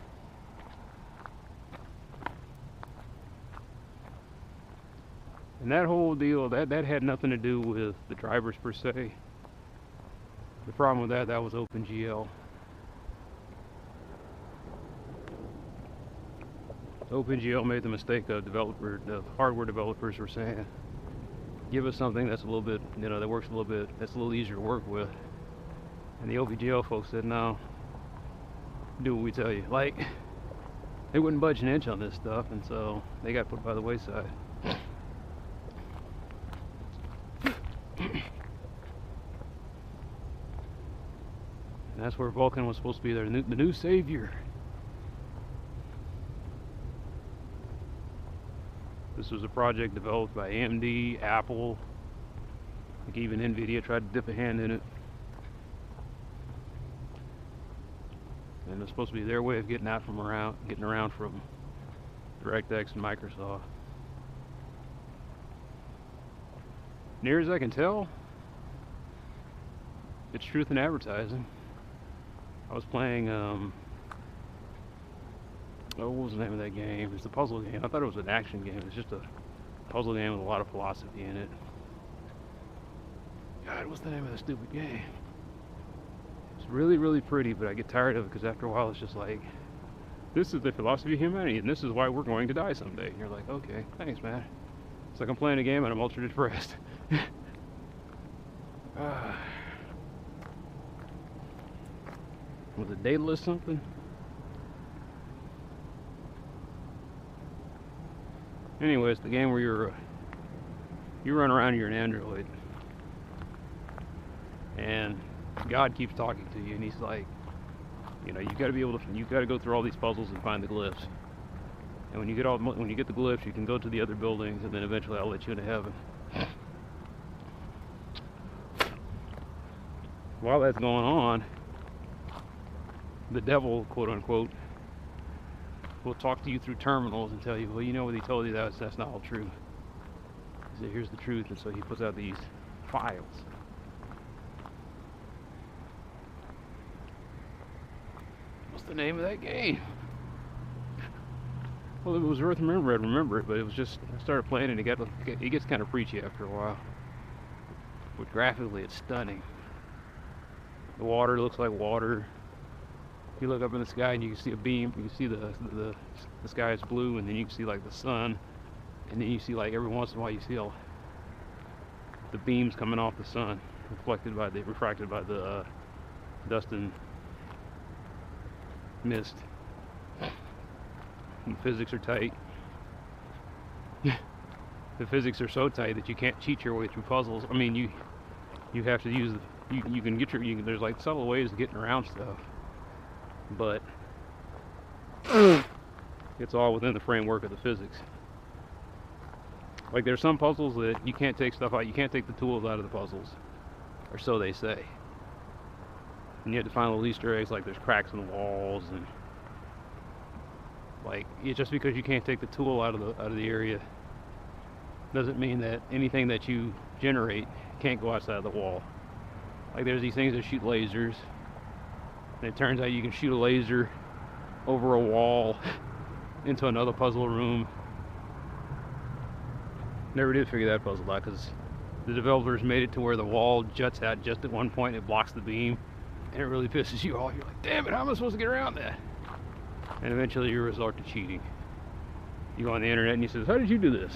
And that whole deal, that had nothing to do with the drivers per se. The problem with that was OpenGL. OpenGL made the mistake of the hardware developers were saying, give us something that's a little bit, that works a little bit, that's a little easier to work with. And the OpenGL folks said, no, do what we tell you. Like, they wouldn't budge an inch on this stuff, and so they got put by the wayside. And that's where Vulkan was supposed to be the new savior. This was a project developed by AMD, Apple, like even NVIDIA tried to dip a hand in it. And it's supposed to be their way of getting around from DirectX and Microsoft. Near as I can tell, it's truth in advertising. I was playing, what was the name of that game? It's a puzzle game. I thought it was an action game. It's just a puzzle game with a lot of philosophy in it. God, what's the name of the stupid game? It's really, really pretty, but I get tired of it because after a while it's just like, this is the philosophy of humanity, and this is why we're going to die someday. And you're like, okay, thanks, man. It's like I'm playing a game and I'm ultra depressed. Was it Daedalus something? Anyway, it's the game where you run around, you're an android, and God keeps talking to you, and he's like, you got to be able to, you got to go through all these puzzles and find the glyphs. And when you get the glyphs, you can go to the other buildings, and then eventually I'll let you into heaven. While that's going on, the devil, quote unquote, will talk to you through terminals and tell you, well, you know what he told you, that's not all true. He said, here's the truth, and so he puts out these files. What's the name of that game? Well, if it was worth remembering, I'd remember it, but it was just, I started playing and it gets kind of preachy after a while. But graphically, it's stunning. The water looks like water. You look up in the sky and you can see a beam. You can see the sky is blue, and then you can see like the sun, and then you see like every once in a while you see all the beams coming off the sun, refracted by the dust and mist. And the physics are tight. The physics are so tight that you can't cheat your way through puzzles. I mean, you have to use you can get there's like subtle ways of getting around stuff, but it's all within the framework of the physics. Like there's some puzzles that you can't take stuff out, you can't take the tools out of the puzzles, or so they say. And you have to find little Easter eggs, like there's cracks in the walls, and like just because you can't take the tool out of the area doesn't mean that anything that you generate can't go outside the wall. Like there's these things that shoot lasers, and it turns out you can shoot a laser over a wall into another puzzle room. Never did figure that puzzle out, because the developers made it to where the wall juts out just at one point and it blocks the beam, and it really pisses you off. You're like, damn it, how am I supposed to get around that? And eventually you resort to cheating. You go on the internet and you say, how did you do this?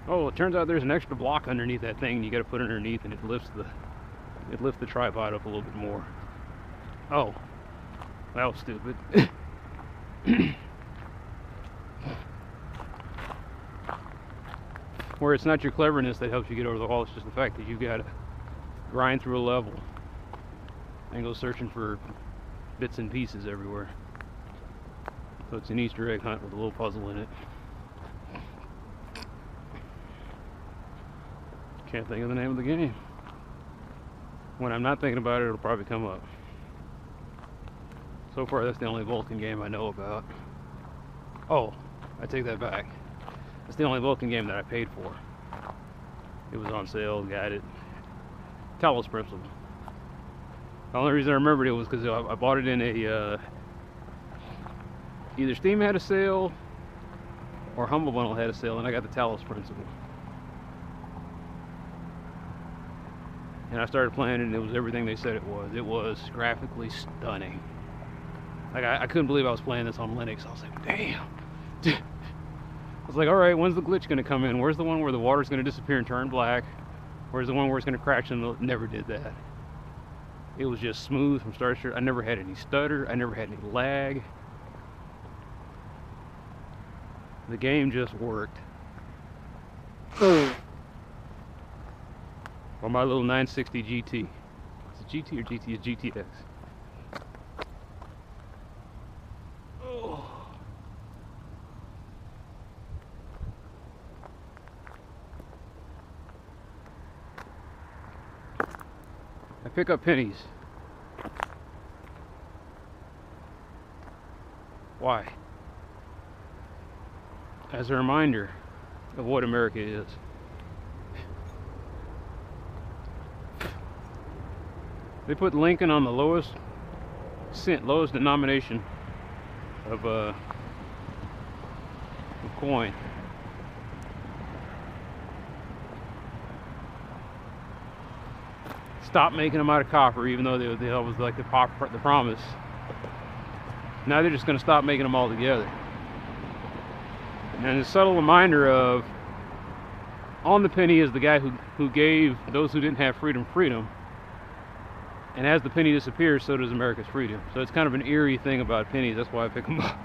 Oh, it turns out there's an extra block underneath that thing, and you got to put it underneath, and it lifts the tripod up a little bit more. Oh, that was stupid. Where it's not your cleverness that helps you get over the wall, it's just the fact that you got to grind through a level and go searching for bits and pieces everywhere. So it's an Easter egg hunt with a little puzzle in it. Can't think of the name of the game. When I'm not thinking about it, it'll probably come up. So far, that's the only Vulcan game I know about. Oh, I take that back. It's the only Vulcan game that I paid for. It was on sale, got it. Talos Principle. The only reason I remembered it was because I bought it in a... either Steam had a sale, or Humble Bundle had a sale, and I got the Talos Principle. And I started playing it, and it was everything they said it was. It was graphically stunning. Like, I couldn't believe I was playing this on Linux. I was like, damn. I was like, alright, when's the glitch going to come in? Where's the one where the water's going to disappear and turn black? Where's the one where it's going to crash? And it never did that. It was just smooth from start to finish. I never had any stutter. I never had any lag. The game just worked. On my little 960 GT. Is it GT or GT? It's GTX. Oh. I pick up pennies. Why? As a reminder of what America is. They put Lincoln on the lowest denomination of coin. Stop making them out of copper, even though that was like the promise. Now they're just going to stop making them altogether. And a subtle reminder of, on the penny is the guy who gave those who didn't have freedom. And as the penny disappears, so does America's freedom. So it's kind of an eerie thing about pennies. That's why I pick them up.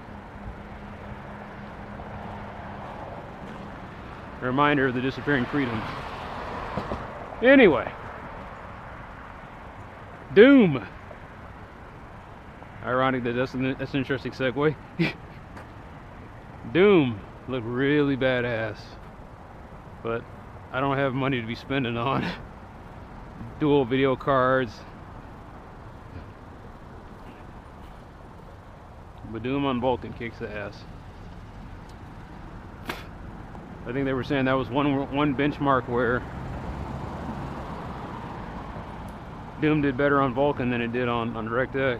A reminder of the disappearing freedoms. Anyway. Doom. Ironic that that's an interesting segue. Doom looked really badass, but I don't have money to be spending on dual video cards. But Doom on Vulcan kicks ass. I think they were saying that was one benchmark where Doom did better on Vulcan than it did on DirectX.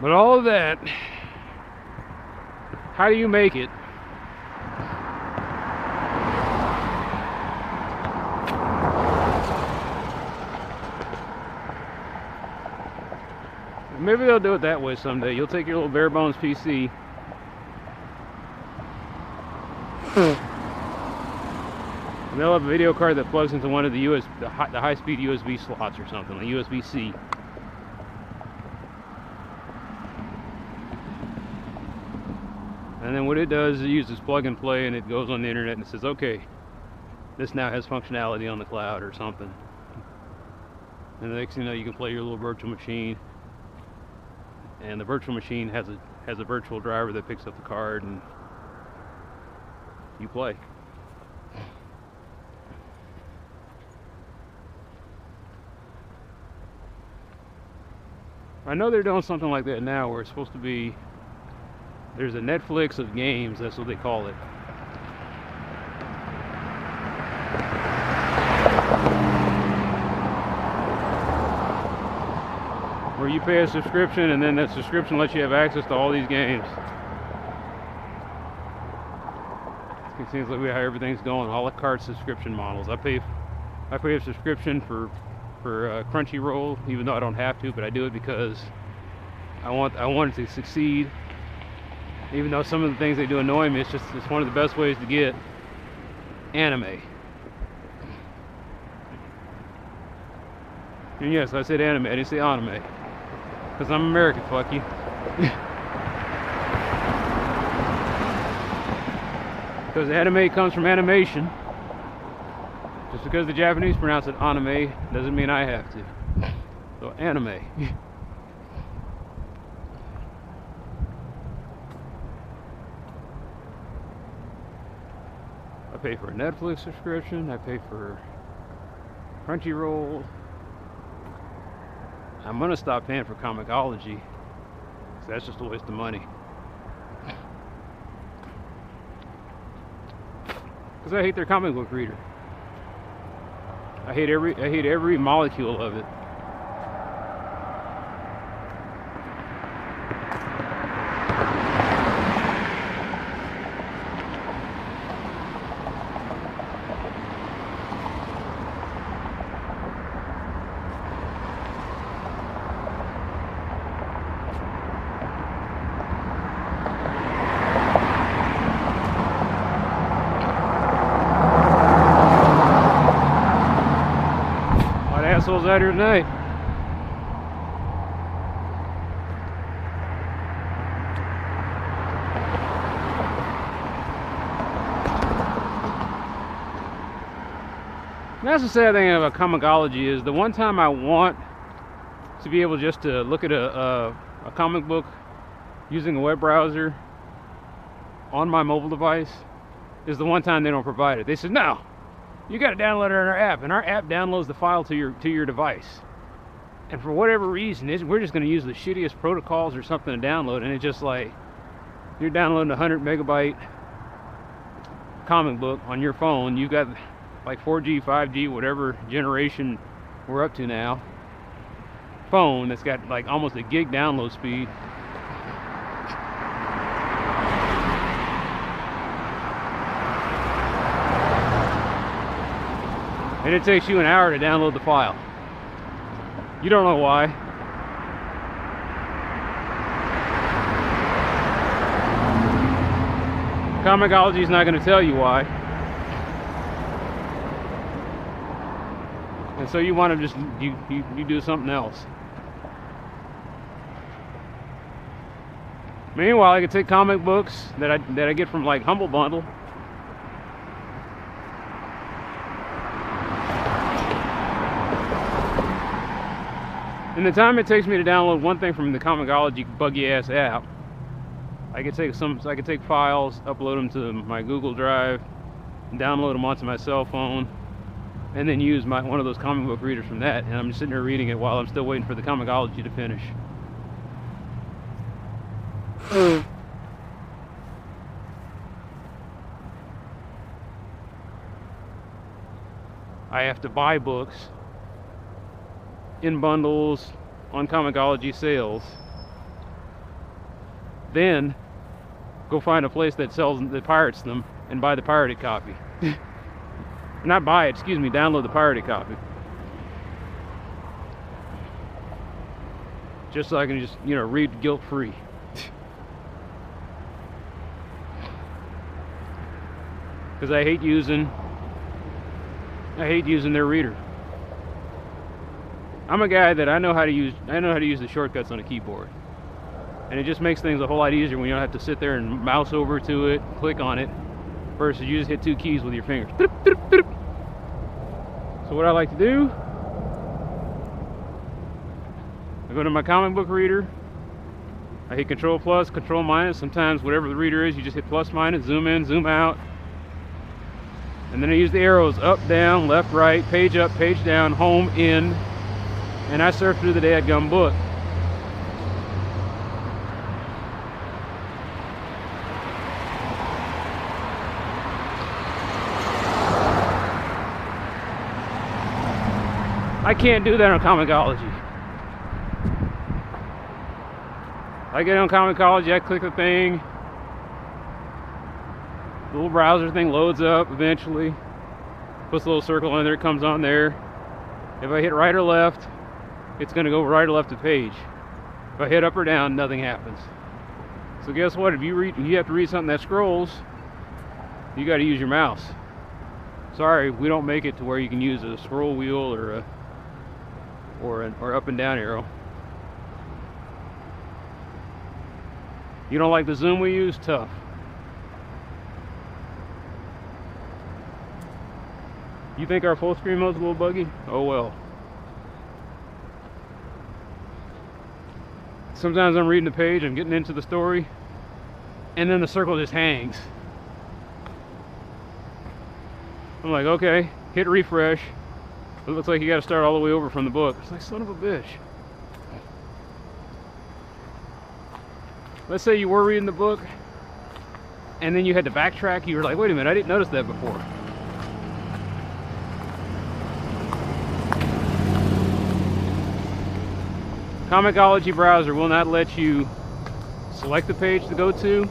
But all of that, how do you make it? Maybe they'll do it that way someday. You'll take your little bare bones PC and they'll have a video card that plugs into one of the high-speed USB slots or something, like USB-C. And then what it does is it uses plug and play, and it goes on the internet and it says, okay, this now has functionality on the cloud or something. And the next thing you know, you can play your little virtual machine. And the virtual machine has a virtual driver that picks up the card and you play. I know they're doing something like that now where it's supposed to be, there's a Netflix of games, that's what they call it. Where you pay a subscription and then that subscription lets you have access to all these games. It seems like how everything's going, a la carte subscription models. I pay a subscription for Crunchyroll, even though I don't have to, but I do it because I want it to succeed. Even though some of the things they do annoy me, it's one of the best ways to get anime. And yes, I said anime, I didn't say anime. Because I'm American, fuck you. Because anime comes from animation. Just because the Japanese pronounce it anime doesn't mean I have to. So anime. I pay for a Netflix subscription, I pay for Crunchyroll. I'm gonna stop paying for Comixology, because that's just a waste of money. Because I hate their comic book reader. I hate every molecule of it. Assholes out here tonight. And that's the sad thing about Comixology is the one time I want to be able just to look at a comic book using a web browser on my mobile device is the one time they don't provide it. They said, no, you got to download it on our app, and our app downloads the file to your device. And for whatever reason, we're just going to use the shittiest protocols or something to download, and it's just like you're downloading a 100 megabyte comic book on your phone. You've got like 4G, 5G, whatever generation we're up to now, phone that's got like almost a gig download speed. And it takes you an hour to download the file. You don't know why. Comixology is not going to tell you why. And so you want to just, you do something else. Meanwhile, I can take comic books that I get from like Humble Bundle. And the time it takes me to download one thing from the Comicology buggy ass app, I could take files, upload them to my Google Drive, download them onto my cell phone, and then use one of those comic book readers from that. And I'm just sitting there reading it while I'm still waiting for the Comicology to finish. I have to buy books in bundles on Comicology sales, then go find a place that pirates them and buy the pirated copy. Not buy it, excuse me, download the pirated copy. Just so I can just, read guilt-free. Because I hate using their reader. I'm a guy that I know how to use the shortcuts on a keyboard. And it just makes things a whole lot easier when you don't have to sit there and mouse over to it, click on it, versus you just hit 2 keys with your fingers. So what I like to do, I go to my comic book reader, I hit Control plus, Control minus, sometimes whatever the reader is, you just hit plus minus, zoom in, zoom out. And then I use the arrows up, down, left, right, page up, page down, home, in, and I surf through the dadgum book. I can't do that on Comicology. I get on Comicology, I click the thing, the little browser thing loads up eventually, puts a little circle on there, it comes on there. If I hit right or left, it's going to go right or left the page. If I hit up or down, nothing happens. So guess what? If you have to read something that scrolls, you got to use your mouse. Sorry, we don't make it to where you can use a scroll wheel or an up and down arrow. You don't like the zoom we use? Tough. You think our full screen mode's a little buggy? Oh well. Sometimes I'm reading the page, I'm getting into the story, and then the circle just hangs. I'm like, okay, hit refresh. It looks like you got to start all the way over from the book. It's like, son of a bitch. Let's say you were reading the book, and then you had to backtrack. You were like, wait a minute, I didn't notice that before. Comicology browser will not let you select the page to go to.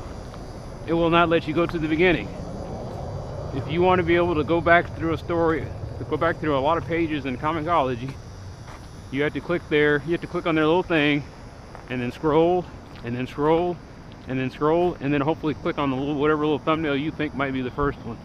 It will not let you go to the beginning. If you want to be able to go back through a story, go back through a lot of pages in Comicology, you have to click there. You have to click on their little thing, and then scroll, and then scroll, and then scroll, and then hopefully click on the whatever little thumbnail you think might be the first one.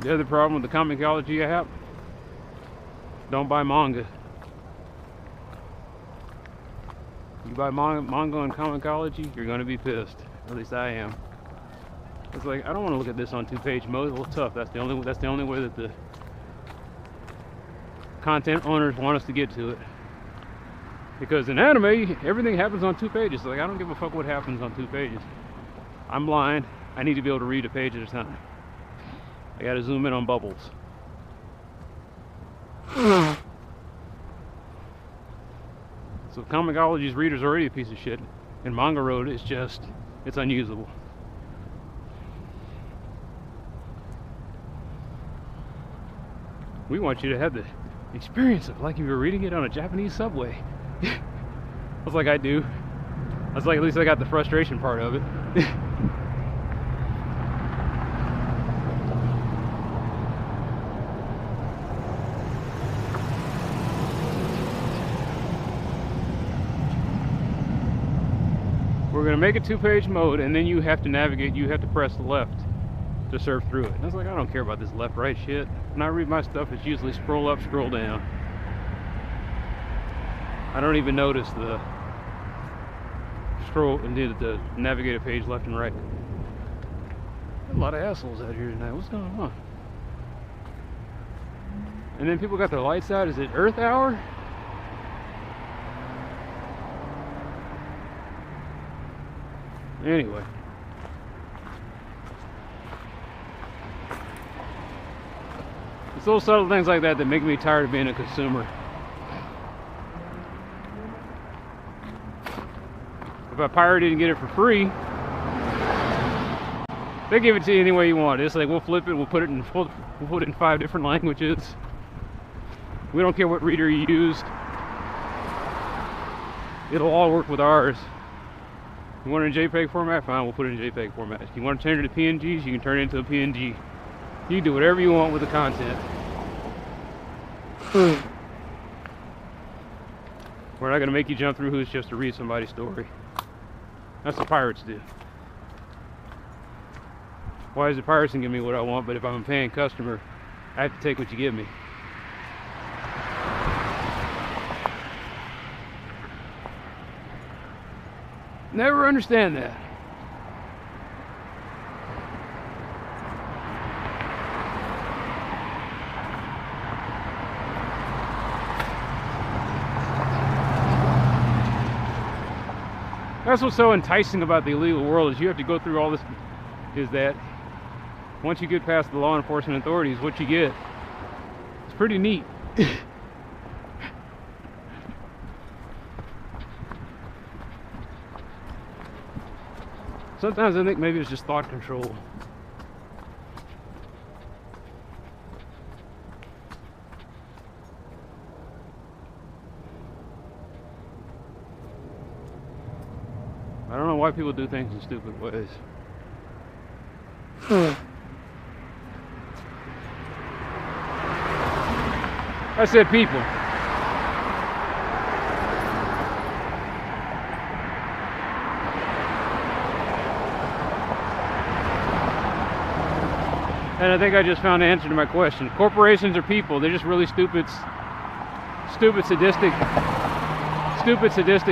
The other problem with the Comicology app, don't buy manga. You buy manga on Comicology, you're going to be pissed. At least I am. It's like, I don't want to look at this on 2-page mode. It's a little tough. That's the only way that the content owners want us to get to it. Because in anime, everything happens on 2 pages. Like, I don't give a fuck what happens on 2 pages. I'm blind. I need to be able to read a page at a time. I gotta zoom in on bubbles. So Comicology's reader's already a piece of shit. And Manga Road is just, it's unusable. We want you to have the experience of like if you were reading it on a Japanese subway. I was like, I do. I was like, at least I got the frustration part of it. we're going to make a 2-page mode, and then you have to navigate, you have to press left to surf through it. And I was like, I don't care about this left-right shit. When I read my stuff, it's usually scroll up, scroll down. I don't even notice the scroll and the navigate a page left and right. A lot of assholes out here tonight. What's going on? And then people got their lights out. Is it Earth Hour? Anyway. It's little subtle things like that that make me tired of being a consumer. If I pirated and get it for free, they give it to you any way you want. It's like, we'll flip it, we'll put it in 5 different languages. We don't care what reader you used. It'll all work with ours. You want it in JPEG format? Fine, we'll put it in JPEG format. If you want to turn it to PNGs, you can turn it into a PNG. You can do whatever you want with the content. We're not going to make you jump through hoops just to read somebody's story. That's what pirates do. Why is the pirates can give me what I want, but if I'm a paying customer, I have to take what you give me? Never understand that. That's what's so enticing about the illegal world, is you have to go through all this, is that once you get past the law enforcement authorities, what you get, it's pretty neat. Sometimes I think maybe it's just thought control. I don't know why people do things in stupid ways. I said people. And I think I just found the answer to my question. Corporations are people. They're just really stupid, sadistic,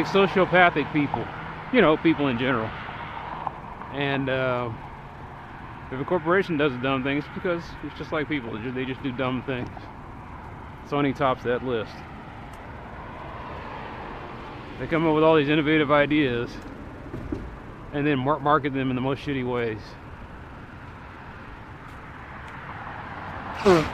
sociopathic people. You know, people in general. And if a corporation does a dumb thing, it's because it's just like people. They just do dumb things. Sony tops that list. They come up with all these innovative ideas and then market them in the most shitty ways. And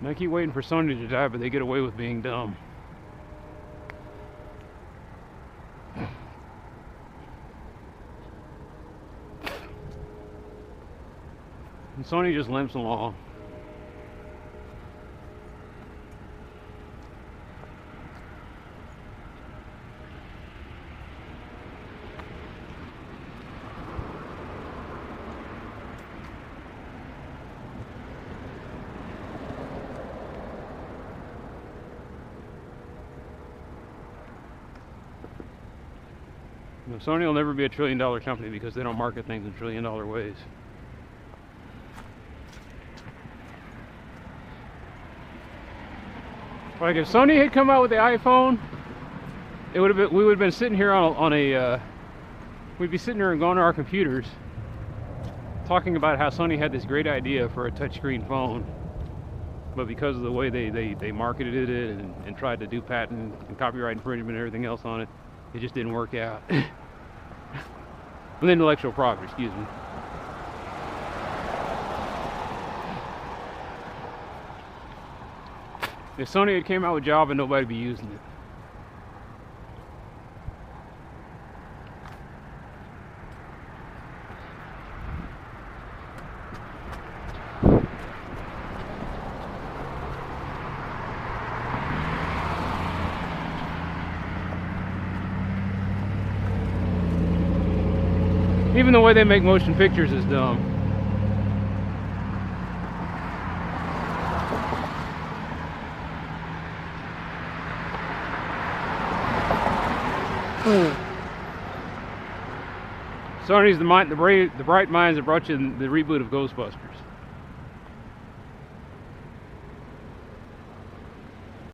I keep waiting for Sony to die, but they get away with being dumb. And Sony just limps along. You know, Sony will never be a $1 trillion company because they don't market things in $1 trillion ways. Like if Sony had come out with the iPhone, it would have been, we would have been sitting here we'd be sitting here and going to our computers talking about how Sony had this great idea for a touchscreen phone, but because of the way they marketed it and tried to do patent and copyright infringement and everything else on it, it just didn't work out. With intellectual property, excuse me. If Sony had came out with Java, nobody'd be using it. Even the way they make motion pictures is dumb. Sony's the bright minds that brought you the reboot of Ghostbusters.